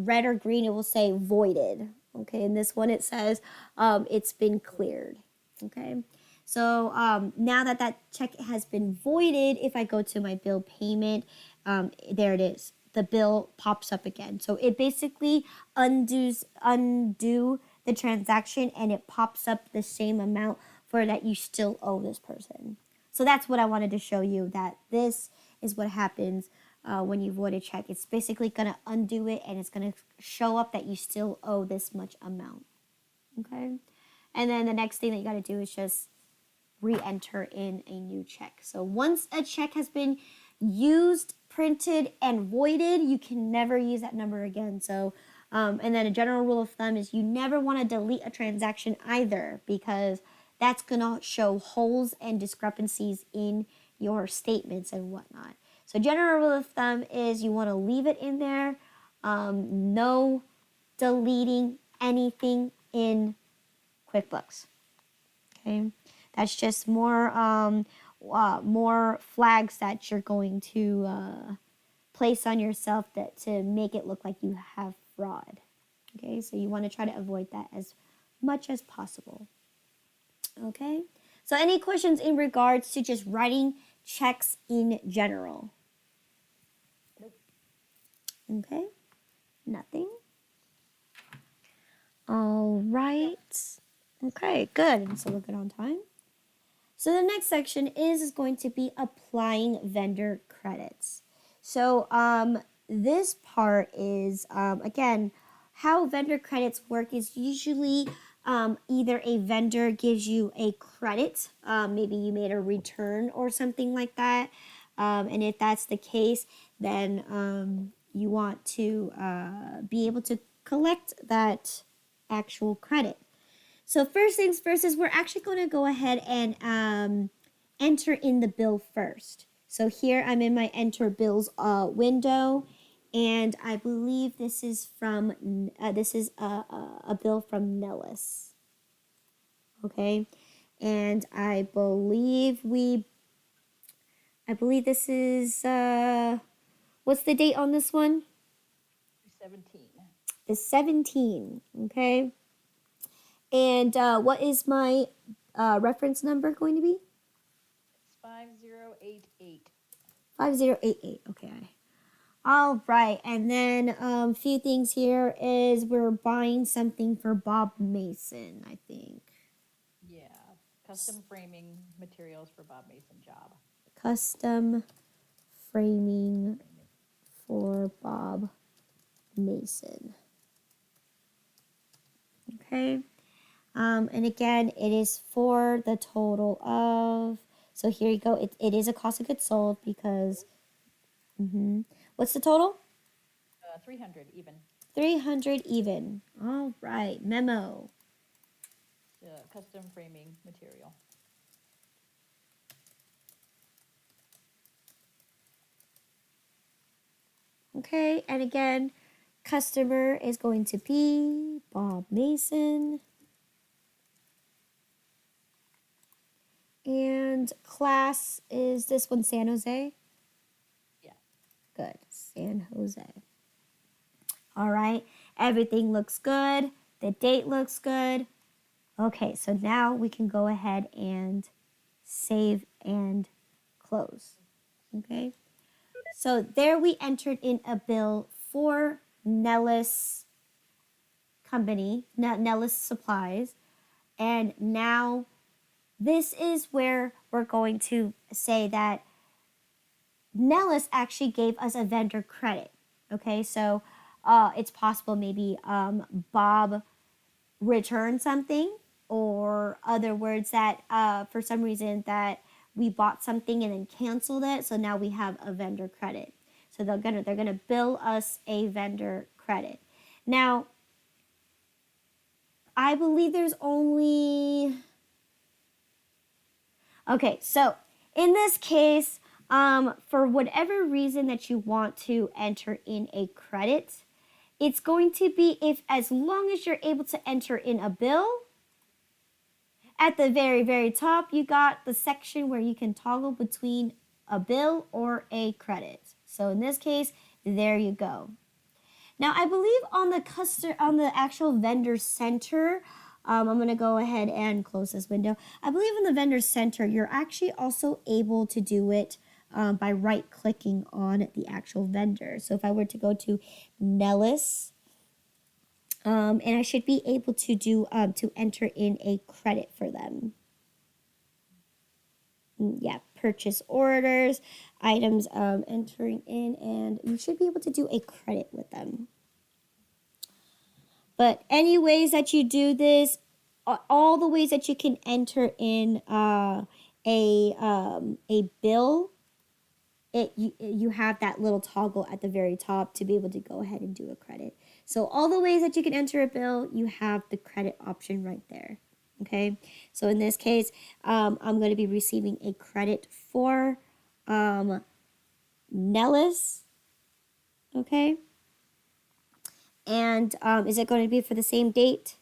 red or green. It will say voided. Okay, and this one it says it's been cleared. Okay, so now that check has been voided, if I go to my bill payment, there it is. The bill pops up again. So it basically undo the transaction, and it pops up the same amount for that you still owe this person. So that's what I wanted to show you, that this is what happens when you void a check. It's basically going to undo it, and it's going to show up that you still owe this much amount. Okay? And then the next thing that you got to do is just re-enter in a new check. So once a check has been used, printed, and voided, you can never use that number again. So, and then a general rule of thumb is you never want to delete a transaction either, because that's going to show holes and discrepancies in your statements and whatnot. So general rule of thumb is you want to leave it in there. No deleting anything in QuickBooks. Okay, that's just more flags that you're going to place on yourself to make it look like you have fraud. Okay, so you want to try to avoid that as much as possible. Okay, so any questions in regards to just writing checks in general? Okay, nothing. All right. Okay, good. So we're good on time. So the next section is going to be applying vendor credits. So this part is, again, how vendor credits work is usually either a vendor gives you a credit, maybe you made a return or something like that. And if that's the case, then you want to be able to collect that actual credit. So first things first is we're actually going to go ahead and enter in the bill first. So here I'm in my enter bills window, and I believe this is from a bill from Nellis. Okay, and I believe this is what's the date on this one? 17. The 17. Okay. And what is my reference number going to be? It's 5088. 5088. Okay. All right. And then a few things here is we're buying something for Bob Mason, I think. Yeah, custom framing materials for Bob Mason job. Custom framing for Bob Mason. Okay. And again, it is for the total of, so here you go. It is a cost of goods sold because, what's the total? 300 even. 300 even. All right, memo. Custom framing material. Okay, and again, customer is going to be Bob Mason. And class, is this one San Jose? Yeah. Good, San Jose. All right, everything looks good. The date looks good. Okay, so now we can go ahead and save and close. Okay, so there we entered in a bill for Nellis Company, Nellis Supplies, and now this is where we're going to say that Nellis actually gave us a vendor credit. Okay, so it's possible maybe Bob returned something, or other words that for some reason that we bought something and then canceled it, so now we have a vendor credit. So they're gonna bill us a vendor credit. Now, I believe there's only Okay, so in this case, for whatever reason that you want to enter in a credit, it's going to be if as long as you're able to enter in a bill. At the very, very top, you got the section where you can toggle between a bill or a credit. So in this case, there you go. Now, I believe on the actual vendor center, I'm going to go ahead and close this window. I believe in the vendor center, you're actually also able to do it by right-clicking on the actual vendor. So if I were to go to Nellis, and I should be able to do to enter in a credit for them. Yeah, purchase orders, items entering in, and you should be able to do a credit with them. But any ways that you do this, all the ways that you can enter in a bill, you have that little toggle at the very top to be able to go ahead and do a credit. So all the ways that you can enter a bill, you have the credit option right there. Okay, so in this case, I'm going to be receiving a credit for Nellis. Okay, and is it going to be for the same date?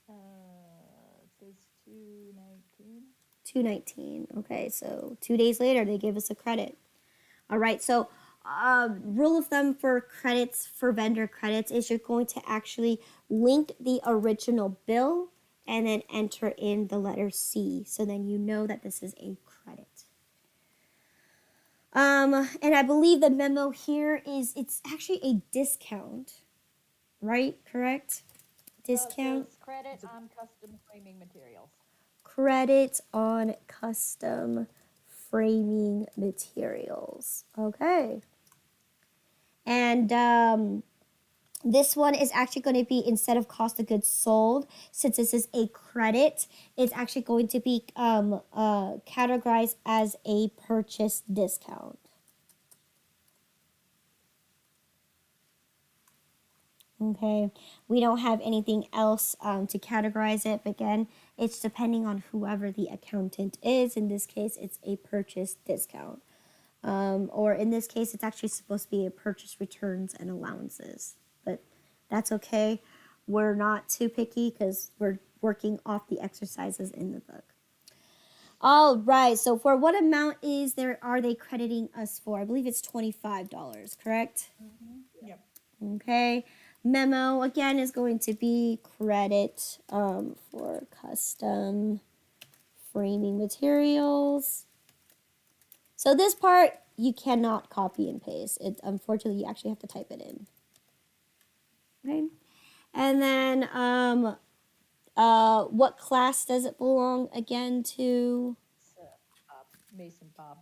It says 2/19. 2/19. Okay, so 2 days later, they give us a credit. All right, so rule of thumb for credits, for vendor credits, is you're going to actually link the original bill and then enter in the letter C. So then you know that this is a credit. And I believe the memo here is it's actually a discount, right? Correct? Discount. It says credit on custom framing materials. Credit on custom framing materials. Okay. And this one is actually going to be, instead of cost of goods sold, since this is a credit, it's actually going to be categorized as a purchase discount. Okay, we don't have anything else to categorize it, but again, it's depending on whoever the accountant is. In this case, it's a purchase discount. Or in this case, it's actually supposed to be a purchase returns and allowances. But that's okay. We're not too picky because we're working off the exercises in the book. All right, so for what amount are they crediting us for? I believe it's $25, correct? Yep. Okay. Memo, again, is going to be credit for custom framing materials. So this part, you cannot copy and paste. Unfortunately, you actually have to type it in. Okay. And then what class does it belong again to? Mason Bob.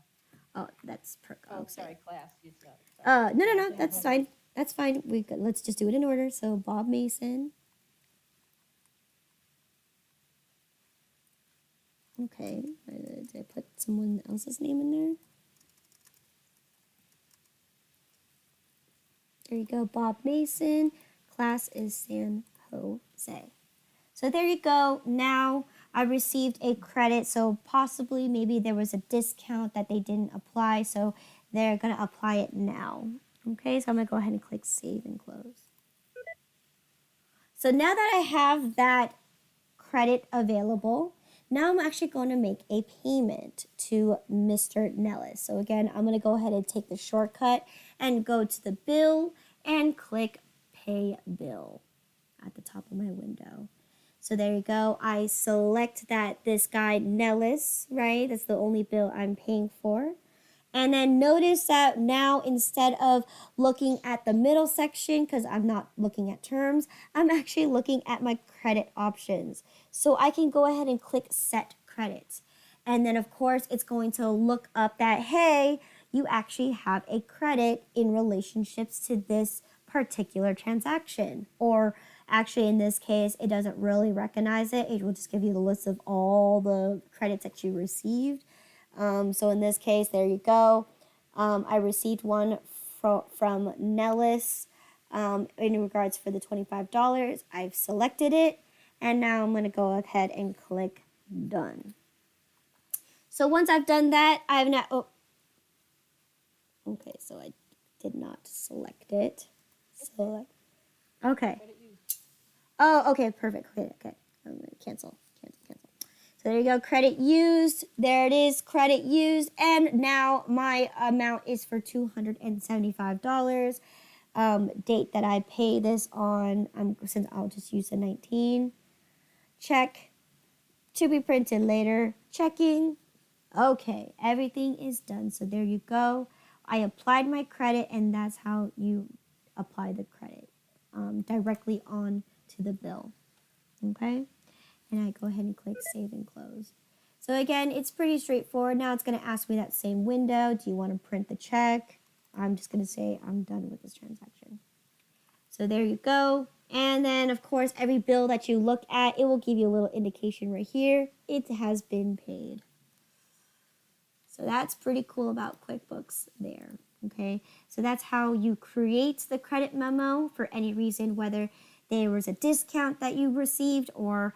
Oh, that's per. Oh, sorry, class. You said. No. That's fine. That's fine. Let's just do it in order. So Bob Mason. Okay. Did I put someone else's name in there? There you go. Bob Mason. Class is San Jose. So there you go. Now I received a credit. So possibly maybe there was a discount that they didn't apply. So they're going to apply it now. Okay, so I'm going to go ahead and click Save and Close. So now that I have that credit available, now I'm actually going to make a payment to Mr. Nellis. So again, I'm going to go ahead and take the shortcut and go to the bill and click Pay Bill at the top of my window. So there you go. I select that this guy Nellis, right? That's the only bill I'm paying for. And then notice that now instead of looking at the middle section, because I'm not looking at terms, I'm actually looking at my credit options. So I can go ahead and click Set Credits. And then of course it's going to look up that, hey, you actually have a credit in relationships to this particular transaction. Or actually in this case, it doesn't really recognize it. It will just give you the list of all the credits that you received. So in this case, there you go. I received one from Nellis in regards for the $25. I've selected it, and now I'm going to go ahead and click Done. So once I've done that, I've now, oh, okay, so I did not select it. Select, okay. Credit used. Oh, okay, perfect. Okay. I'm gonna cancel. So there you go. Credit used. There it is. Credit used. And now my amount is for $275. Date that I pay this on. Since I'll just use the 19. Check. To be printed later. Checking. Okay, everything is done. So there you go. I applied my credit, and that's how you apply the credit directly on to the bill. Okay, and I go ahead and click save and close. So again, it's pretty straightforward. Now it's going to ask me that same window. Do you want to print the check? I'm just going to say I'm done with this transaction. So there you go. And then, of course, every bill that you look at, it will give you a little indication right here. It has been paid. So that's pretty cool about QuickBooks there. Okay, so that's how you create the credit memo for any reason, whether there was a discount that you received or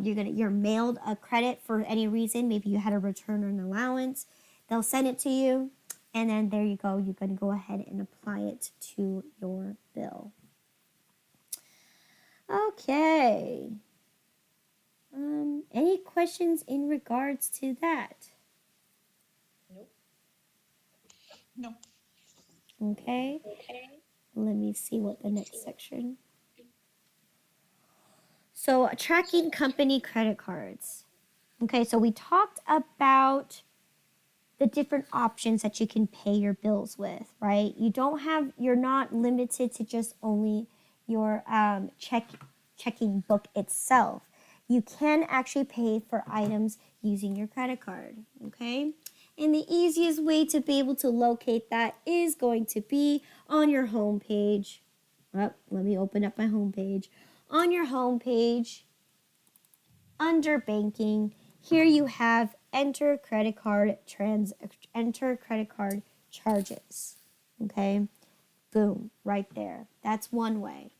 you're mailed a credit for any reason. Maybe you had a return or an allowance. They'll send it to you, and then there you go. You're going to go ahead and apply it to your bill. Okay. Any questions in regards to that? Nope. No. Okay. Let me see what the next section. So tracking company credit cards. Okay, so we talked about the different options that you can pay your bills with, right? You're not limited to just only your checking book itself. You can actually pay for items using your credit card, okay? And the easiest way to be able to locate that is going to be on your home page. Oh, let me open up my home page. On your home page, under banking, here you have enter credit card charges. Okay? Boom, right there. That's one way.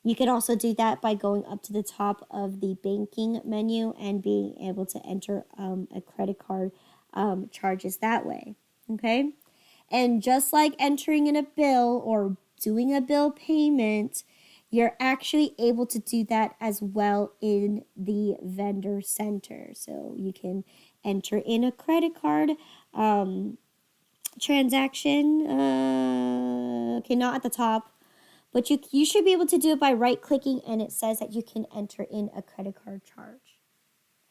You can also do that by going up to the top of the banking menu and being able to enter a credit card charges that way. Okay? And just like entering in a bill or doing a bill payment, you're actually able to do that as well in the vendor center. So you can enter in a credit card transaction. Okay, not at the top, but you should be able to do it by right-clicking, and it says that you can enter in a credit card charge.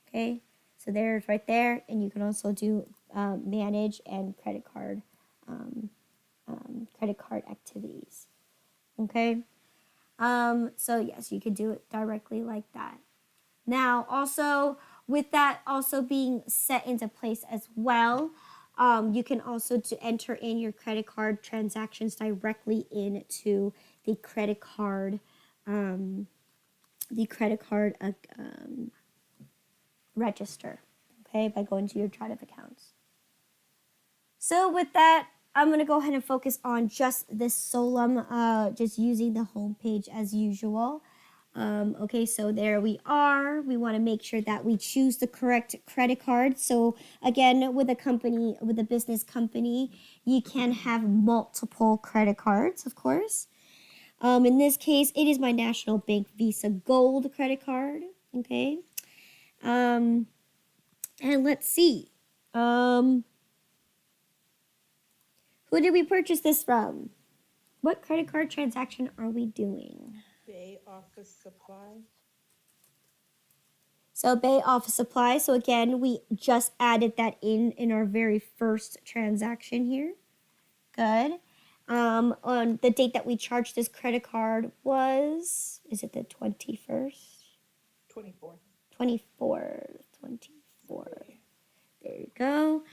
Okay, so there's right there, and you can also do manage and credit card activities. Okay. So yes, you could do it directly like that. Now, also with that also being set into place as well, you can also enter in your credit card transactions directly into the credit card register. Okay, by going to your chart of accounts. So with that, I'm going to go ahead and focus on just this Solum, just using the home page as usual. Okay, so there we are. We want to make sure that we choose the correct credit card. So again, with a business company, you can have multiple credit cards, of course. In this case, it is my National Bank Visa Gold credit card. Okay. And let's see. Who did we purchase this from? What credit card transaction are we doing? Bay Office Supply. So Bay Office Supply. So again, we just added that in our very first transaction here. Good. On the date that we charged this credit card was, is it the 21st? 24th. 24. There you go.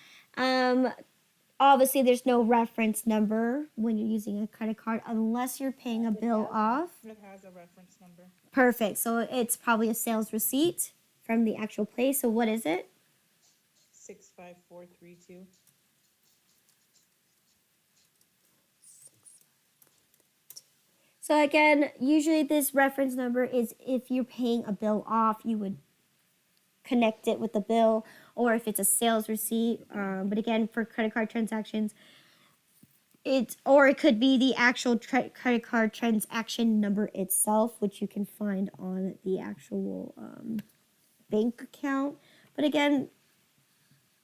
Obviously, there's no reference number when you're using a credit card unless you're paying a bill off. It has a reference number. Perfect. So it's probably a sales receipt from the actual place. So what is it? 65432. So again, usually this reference number is if you're paying a bill off, you would connect it with the bill, or if it's a sales receipt. But again, for credit card transactions, or it could be the actual credit card transaction number itself, which you can find on the actual bank account. But again,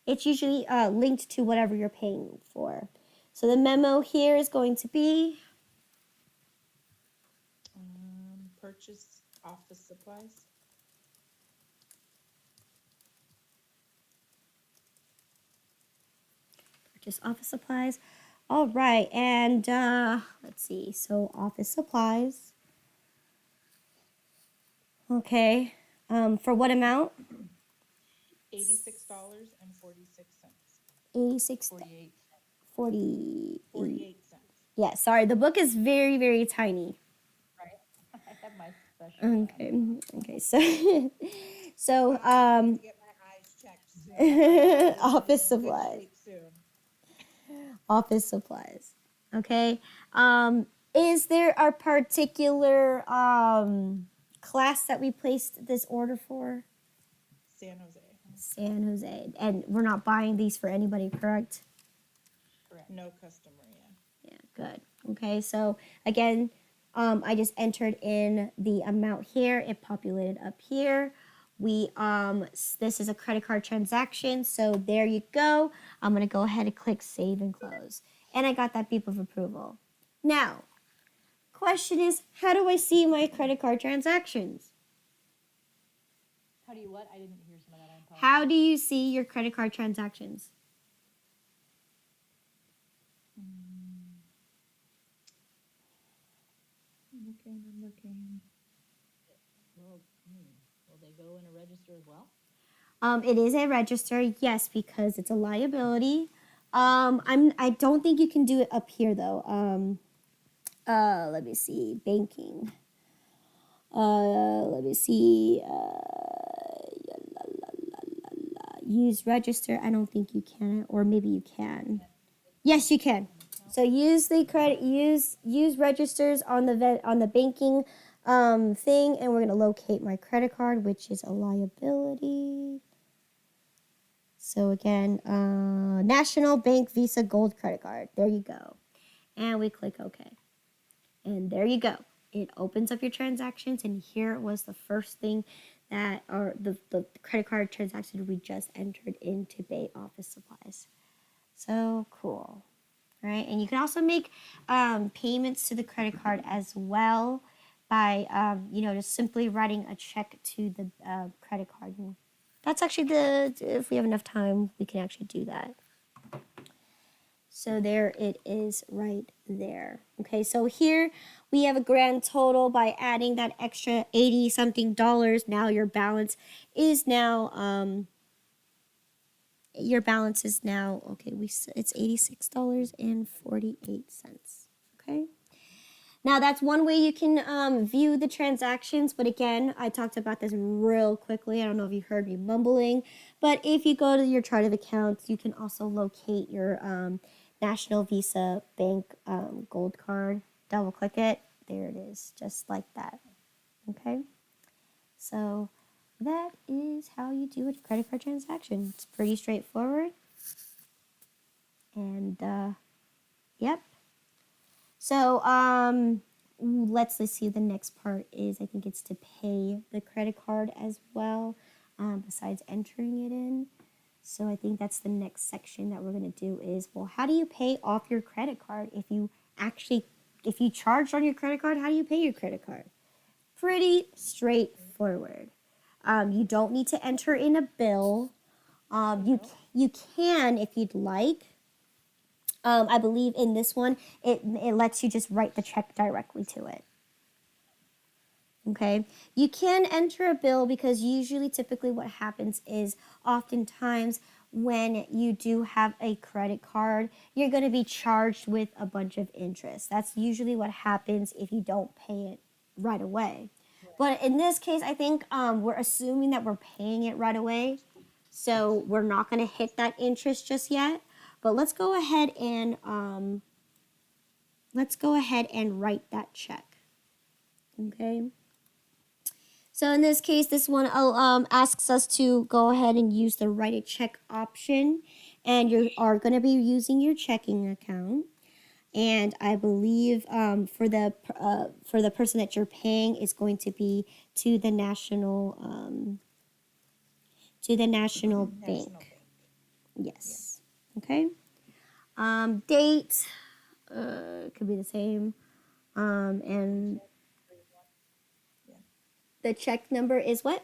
it's usually linked to whatever you're paying for. So the memo here is going to be Purchase office supplies. purchase office supplies. All right, and let's see. So office supplies. Okay. For what amount? $86.46. 86 48. 40 48 cents. Yeah, sorry. The book is very, very tiny. Right? I have my special. Okay. Okay. So so To get my eyes checked soon. office Good supplies. shape soon. Office supplies. Okay. Is there a particular class that we placed this order for? San Jose. San Jose. And we're not buying these for anybody, correct? Correct. No customer, yeah. Yeah, good. Okay, so again, I just entered in the amount here. It populated up here. This is a credit card transaction, so there you go. I'm gonna go ahead and click save and close. And I got that beep of approval. Now, question is, how do I see my credit card transactions? How do you what? I didn't hear some of that. I apologize. How do you see your credit card transactions? I'm looking. Well, will they go in a register as well? It is a register, yes, because it's a liability. I don't think you can do it up here though. Let me see, banking. Let me see. Use register. I don't think you can, or maybe you can. Yes, you can. So use the credit. Use registers on the banking thing, and we're gonna locate my credit card, which is a liability. So again, National Bank Visa Gold Credit Card. There you go, and we click OK, and there you go. It opens up your transactions, and here was the first thing that are the credit card transaction we just entered into Bay Office Supplies. So cool. All right, and you can also make payments to the credit card as well by just simply writing a check to the credit card. And that's actually if we have enough time, we can actually do that. So there it is right there. Okay, so here we have a grand total by adding that extra 80 something dollars. Now your balance is now okay, it's $86.48. Okay. Now that's one way you can view the transactions, but again, I talked about this real quickly. I don't know if you heard me mumbling, but if you go to your chart of accounts, you can also locate your National Visa Bank Gold Card. Double click it. There it is, just like that. Okay. So that is how you do a credit card transaction. It's pretty straightforward. And yep. So let's see. The next part is, I think it's to pay the credit card as well, besides entering it in. So I think that's the next section that we're going to do is, well, how do you pay off your credit card? If you charged on your credit card, how do you pay your credit card? Pretty straightforward. You don't need to enter in a bill. You can if you'd like. I believe in this one, it lets you just write the check directly to it. Okay, you can enter a bill because typically what happens is oftentimes when you do have a credit card, you're going to be charged with a bunch of interest. That's usually what happens if you don't pay it right away. But in this case, I think we're assuming that we're paying it right away. So we're not going to hit that interest just yet. But let's go ahead and write that check. Okay. So in this case, this one asks us to go ahead and use the write a check option, and you are going to be using your checking account. And I believe for the person that you're paying, it's going to be to the national bank. National Bank. Yes. Okay. Date could be the same. And Yeah. the check number is what?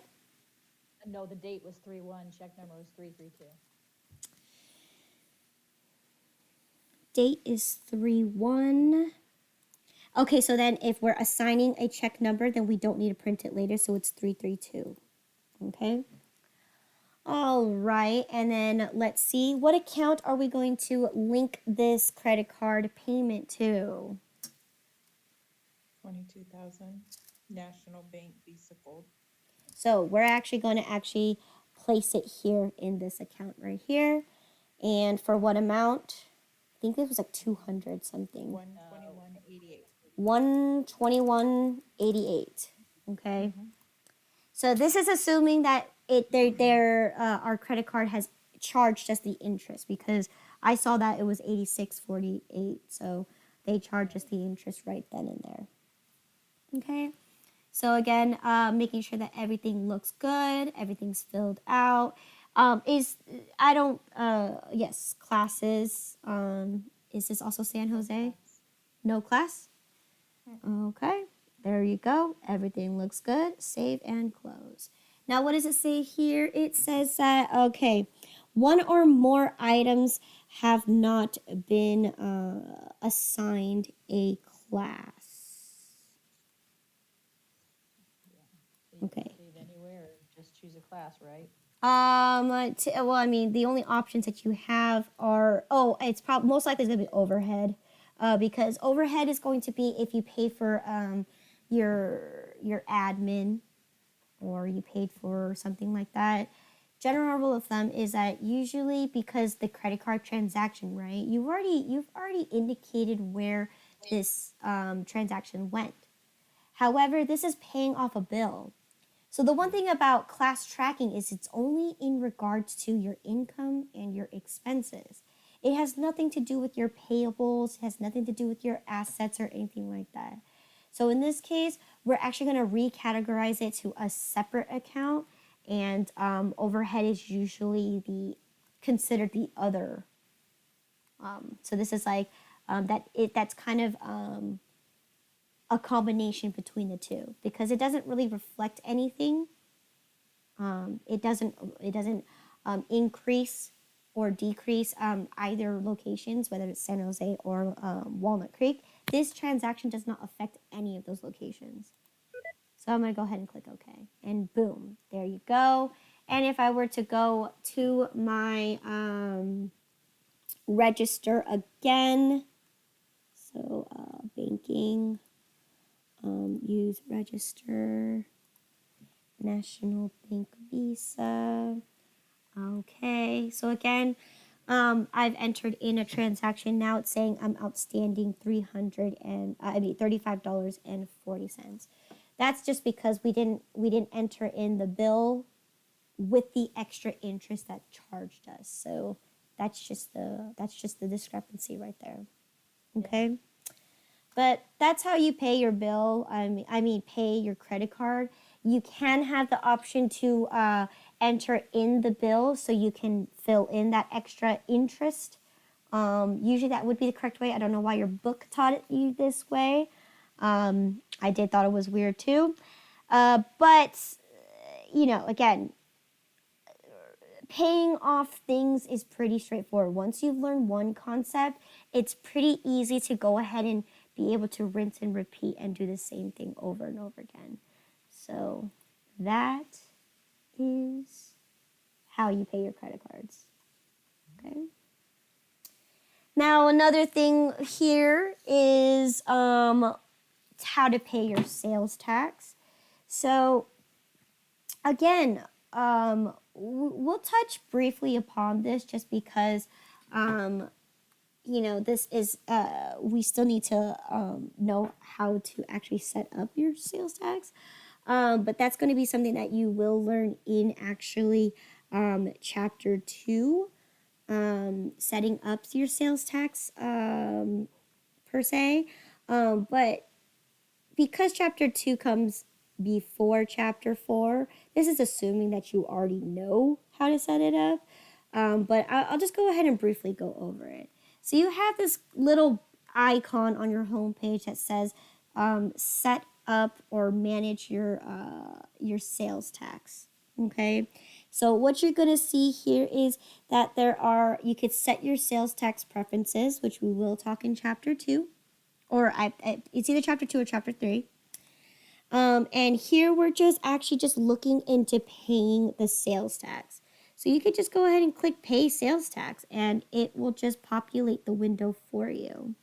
No, the date was 3/1, check number was 332. Date is 3/1. Okay, so then if we're assigning a check number, then we don't need to print it later, so it's 332. Okay. All right, and then let's see, what account are we going to link this credit card payment to? 22,000, National Bank Visa Gold. So we're actually going to place it here in this account right here. And for what amount? I think this was like 200 something. 121.88. 121.88. Okay. So this is assuming that our credit card has charged us the interest, because I saw that it was 86.48. So they charge us the interest right then and there. Okay. So again, making sure that everything looks good, everything's filled out. Yes, classes. Is this also San Jose? No class? Okay, there you go. Everything looks good. Save and close. Now, what does it say here? It says that, okay, one or more items have not been assigned a class. So you can Okay. save anywhere, or just choose a class, right? Well, I mean, the only options that you have are, it's probably most likely going to be overhead, because overhead is going to be if you pay for your admin, or you paid for something like that. General rule of thumb is that usually, because the credit card transaction, right? You've already indicated where this transaction went. However, this is paying off a bill. So the one thing about class tracking is it's only in regards to your income and your expenses. It has nothing to do with your payables, it has nothing to do with your assets or anything like that. So in this case, we're actually going to recategorize it to a separate account, and overhead is usually considered the other. So this is like that's kind of a combination between the two, because it doesn't really reflect anything. It doesn't increase or decrease either locations, whether it's San Jose or Walnut Creek. This transaction does not affect any of those locations. So I'm going to go ahead and click OK. And boom, there you go. And if I were to go to my register again, so banking, use register, National Bank Visa. Okay, so again, I've entered in a transaction. Now it's saying I'm outstanding $35.40. That's just because we didn't enter in the bill with the extra interest that charged us. So that's just the discrepancy right there. Okay. But that's how you pay your bill. I mean, pay your credit card. You can have the option to enter in the bill so you can fill in that extra interest. Usually that would be the correct way. I don't know why your book taught you this way. I thought it was weird too. But, again, paying off things is pretty straightforward. Once you've learned one concept, it's pretty easy to go ahead and be able to rinse and repeat and do the same thing over and over again. So that is how you pay your credit cards. Okay. Now another thing here is how to pay your sales tax. So again, we'll touch briefly upon this just because this is, we still need to know how to actually set up your sales tax. but that's going to be something that you will learn in actually chapter 2, setting up your sales tax per se. But because chapter 2 comes before chapter 4, this is assuming that you already know how to set it up. But I'll just go ahead and briefly go over it. So you have this little icon on your homepage that says set up or manage your sales tax. Okay, so what you're going to see here is that you could set your sales tax preferences, which we will talk in chapter 2, or it's either chapter 2 or chapter 3. And here we're just looking into paying the sales tax. So you could just go ahead and click pay sales tax and it will just populate the window for you.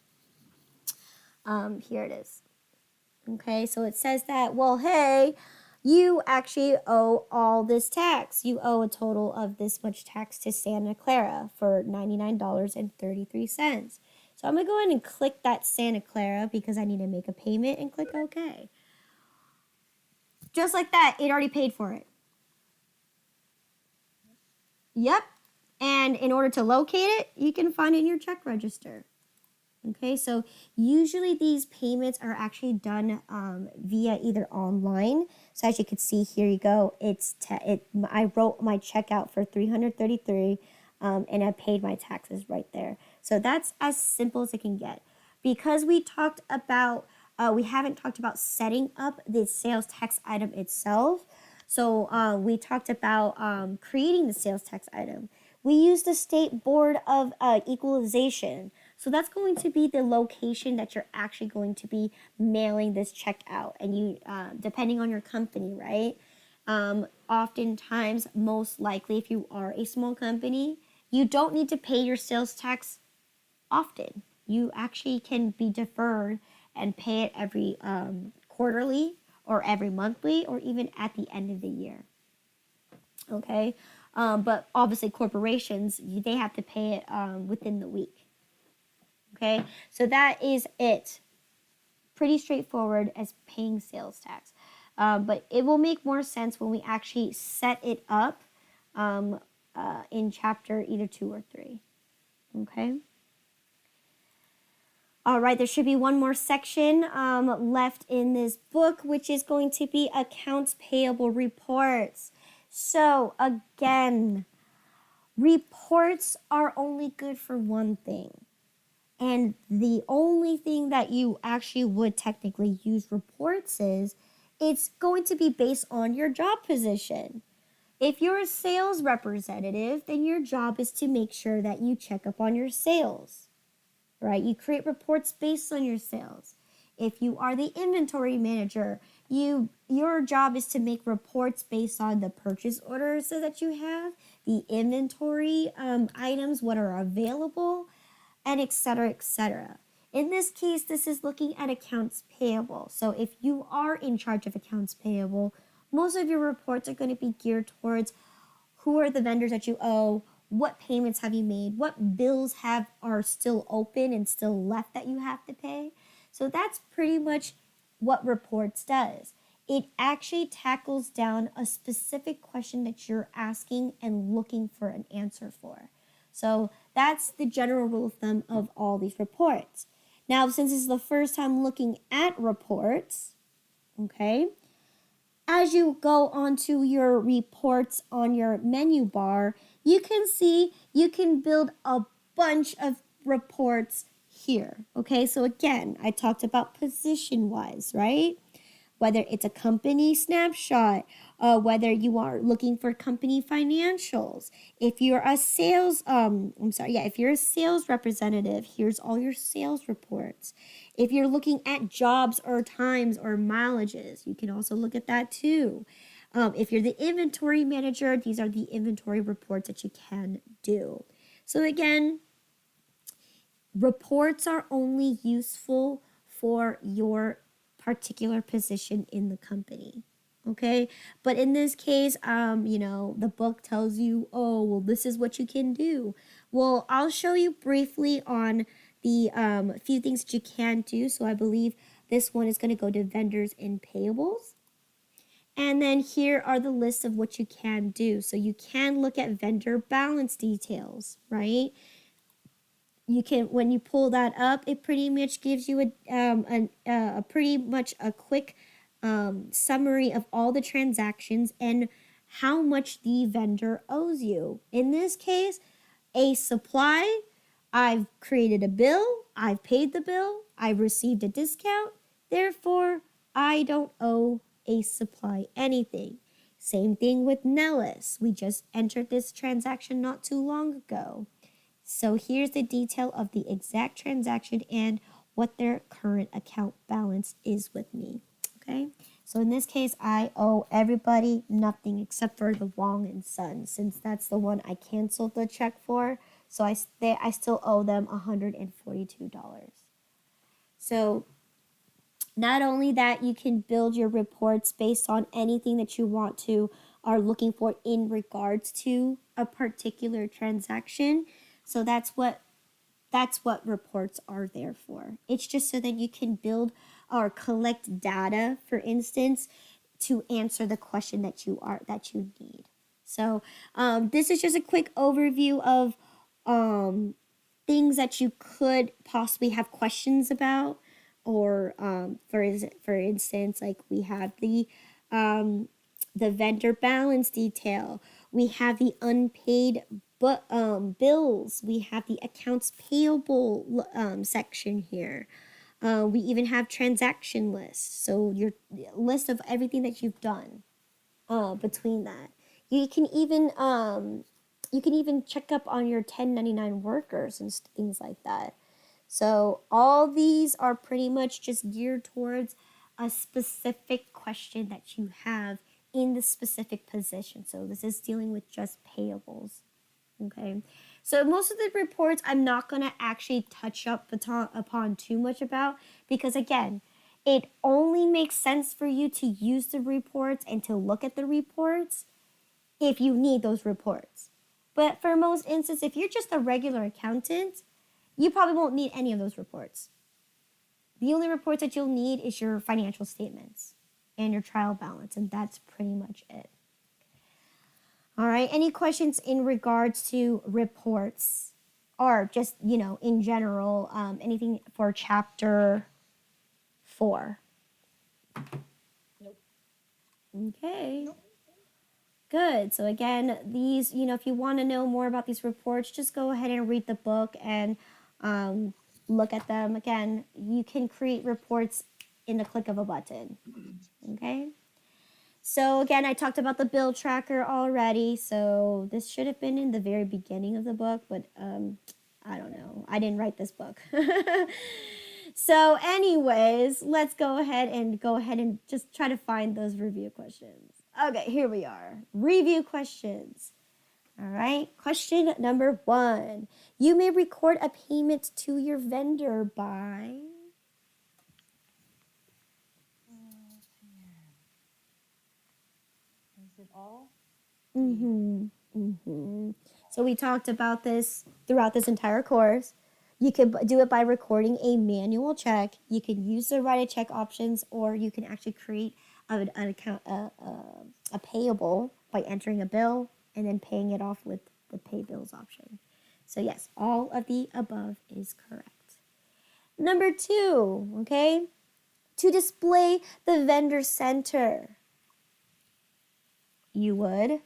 Here it is. Okay, so it says that, well, hey, you actually owe all this tax. You owe a total of this much tax to Santa Clara for $99.33. So I'm going to go ahead and click that Santa Clara because I need to make a payment and click OK. Just like that, it already paid for it. Yep. And in order to locate it, you can find it in your check register. Okay, so usually these payments are actually done via either online. So as you can see, here you go. I wrote my check out for $333, and I paid my taxes right there. So that's as simple as it can get. Because we haven't talked about setting up the sales tax item itself. So we talked about creating the sales tax item. We use the State Board of Equalization. So that's going to be the location that you're actually going to be mailing this check out. And you, depending on your company, right? Oftentimes, most likely, if you are a small company, you don't need to pay your sales tax often. You actually can be deferred and pay it every quarterly or every monthly or even at the end of the year. Okay? But obviously, corporations, they have to pay it within the week. Okay, so that is it. Pretty straightforward as paying sales tax. But it will make more sense when we actually set it up in chapter either 2 or 3. Okay. All right, there should be one more section left in this book, which is going to be accounts payable reports. So again, reports are only good for one thing. And the only thing that you actually would technically use reports is, it's going to be based on your job position. If you're a sales representative, then your job is to make sure that you check up on your sales, right? You create reports based on your sales. If you are the inventory manager, your job is to make reports based on the purchase orders that you have, the inventory items, what are available, and et cetera, et cetera. In this case, this is looking at accounts payable. So if you are in charge of accounts payable, most of your reports are going to be geared towards who are the vendors that you owe, what payments have you made, what bills are still open and still left that you have to pay. So that's pretty much what reports does. It actually tackles down a specific question that you're asking and looking for an answer for. So that's the general rule of thumb of all these reports. Now, since this is the first time looking at reports, okay, as you go onto your reports on your menu bar, you can see you can build a bunch of reports here. Okay, so again, I talked about position-wise, right? Whether it's a company snapshot, whether you are looking for company financials. If you're a sales, if you're a sales representative, here's all your sales reports. If you're looking at jobs or times or mileages, you can also look at that too. If you're the inventory manager, these are the inventory reports that you can do. So again, reports are only useful for your particular position in the company. Okay, but in this case, the book tells you, oh, well, this is what you can do. Well, I'll show you briefly on the few things that you can do. So I believe this one is going to go to vendors and payables. And then here are the lists of what you can do. So you can look at vendor balance details, right? You can, when you pull that up, it pretty much gives you a pretty much a quick summary of all the transactions and how much the vendor owes you. In this case, a supply, I've created a bill, I've paid the bill, I've received a discount, therefore I don't owe a supply anything. Same thing with Nellis. We just entered this transaction not too long ago. So here's the detail of the exact transaction and what their current account balance is with me. Okay, so in this case, I owe everybody nothing except for the Wong and Son, since that's the one I canceled the check for. So I still owe them $142. So not only that, you can build your reports based on anything that you want to are looking for in regards to a particular transaction. So that's what reports are there for. It's just so that you can build or collect data, for instance, to answer the question that you need. So this is just a quick overview of things that you could possibly have questions about, or for instance, like we have the vendor balance detail, we have the unpaid bills, we have the accounts payable section here. We even have transaction lists, so your list of everything that you've done between that. You can even check up on your 1099 workers and things like that. So all these are pretty much just geared towards a specific question that you have in the specific position. So this is dealing with just payables. Okay, so most of the reports I'm not going to actually touch upon too much about, because again, it only makes sense for you to use the reports and to look at the reports if you need those reports. But for most instances, if you're just a regular accountant, you probably won't need any of those reports. The only reports that you'll need is your financial statements and your trial balance, and that's pretty much it. All right, any questions in regards to reports, or just, in general, anything for chapter 4? Nope. Okay. Good. So again, these, if you want to know more about these reports, just go ahead and read the book and look at them. Again, you can create reports in the click of a button. Okay. So again, I talked about the bill tracker already. So this should have been in the very beginning of the book, but I don't know. I didn't write this book. So anyways, let's go ahead and just try to find those review questions. Okay, here we are. Review questions. All right, question number 1. You may record a payment to your vendor by... Is it all? So we talked about this throughout this entire course. You could do it by recording a manual check. You can use the write a check options, or you can actually create an account, a payable by entering a bill and then paying it off with the pay bills option. So yes, all of the above is correct. Number 2, okay, to display the vendor center, you would...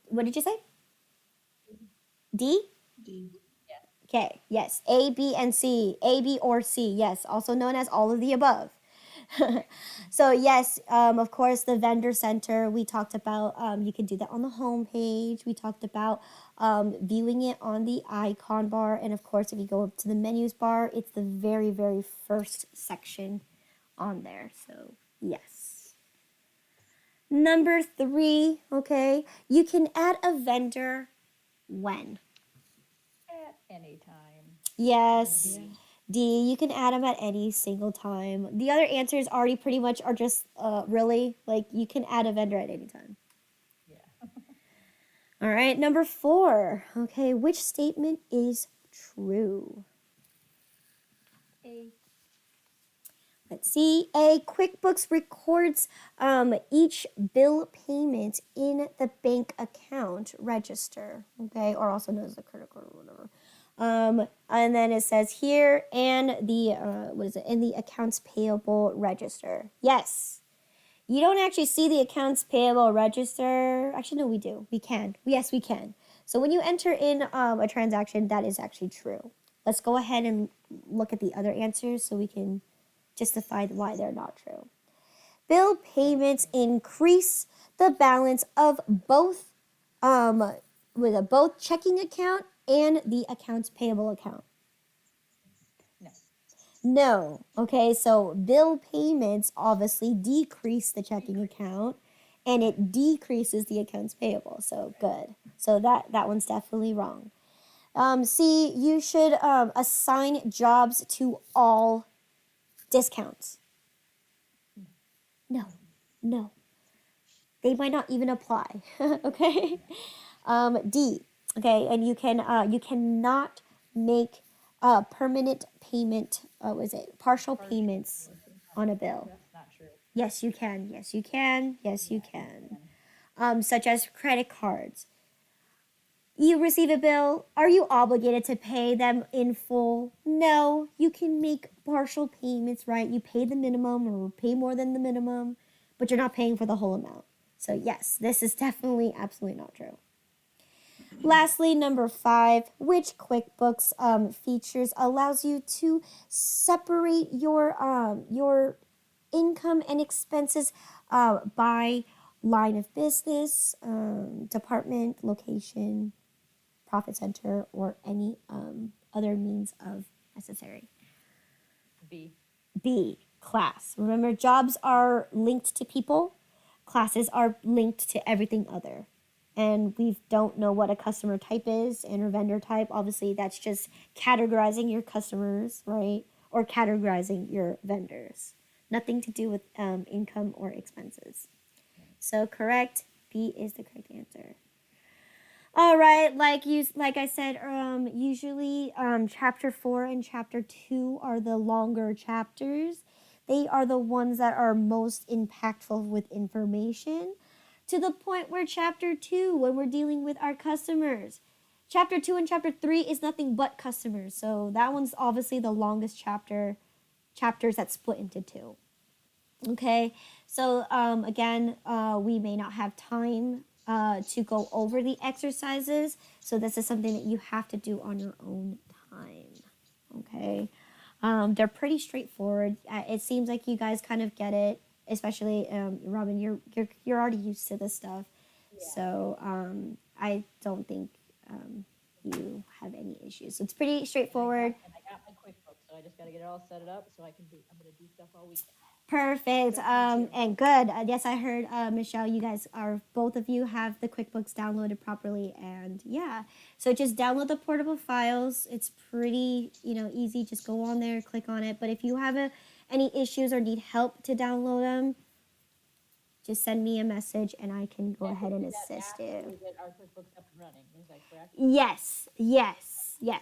What did you say? D? D. Okay, yes, A, B, and C. A, B, or C, yes, also known as all of the above. So yes, of course, the vendor center, we talked about, you can do that on the home page. We talked about viewing it on the icon bar. And of course, if you go up to the menus bar, it's the very, very first section on there. So yes. Number 3, okay, you can add a vendor when? At any time. Yes. D, you can add them at any single time. The other answers already pretty much are just really, like, you can add a vendor at any time. Yeah. All right, number 4. Okay, which statement is true? A. Let's see. QuickBooks records each bill payment in the bank account register, okay, or also known as the credit card or whatever. And then it says here, and the in the accounts payable register. Yes. You don't actually see the accounts payable register. Actually, no, we do. We can. Yes, we can. So when you enter in a transaction, that is actually true. Let's go ahead and look at the other answers so we can justify why they're not true. Bill payments increase the balance of both both checking account and the accounts payable account. No. No. Okay, so bill payments obviously decrease the checking account and it decreases the accounts payable. So good. So that one's definitely wrong. C, you should assign jobs to all discounts. No. No. They might not even apply. Okay. D. Okay, and you cannot make permanent payment. Partial payments on a bill. That's not true. Yes, you can. Yes, you can. Yes, you can. Such as credit cards. You receive a bill. Are you obligated to pay them in full? No, you can make partial payments, right? You pay the minimum or pay more than the minimum, but you're not paying for the whole amount. So yes, this is definitely absolutely not true. Lastly, number 5, which QuickBooks features allows you to separate your income and expenses by line of business, department, location, profit center, or any other means of necessary. B. B, class. Remember, jobs are linked to people. Classes are linked to everything other. And we don't know what a customer type is and a vendor type. Obviously, that's just categorizing your customers, right? Or categorizing your vendors. Nothing to do with income or expenses. So correct, B is the correct answer. All right, like I said, usually chapter 4 and chapter 2 are the longer chapters. They are the ones that are most impactful with information, to the point where chapter 2, when we're dealing with our customers, chapter 2 and chapter 3 is nothing but customers. So that one's obviously the longest chapters that's split into 2. Okay, so again, we may not have time to go over the exercises, so this is something that you have to do on your own time. Okay, they're pretty straightforward. It seems like you guys kind of get it, especially Robin. You're already used to this stuff, so I don't think you have any issues. So it's pretty straightforward. And I got my QuickBooks, so I just got to get it all set it up so I'm going to do stuff all week. Perfect. And good. Yes, I heard, Michelle, you guys both of you have the QuickBooks downloaded properly. And yeah, so just download the portable files. It's pretty, easy. Just go on there, click on it. But if you have any issues or need help to download them, just send me a message and I can go ahead and assist you. We get our QuickBooks up and running. Is that correct? Yes.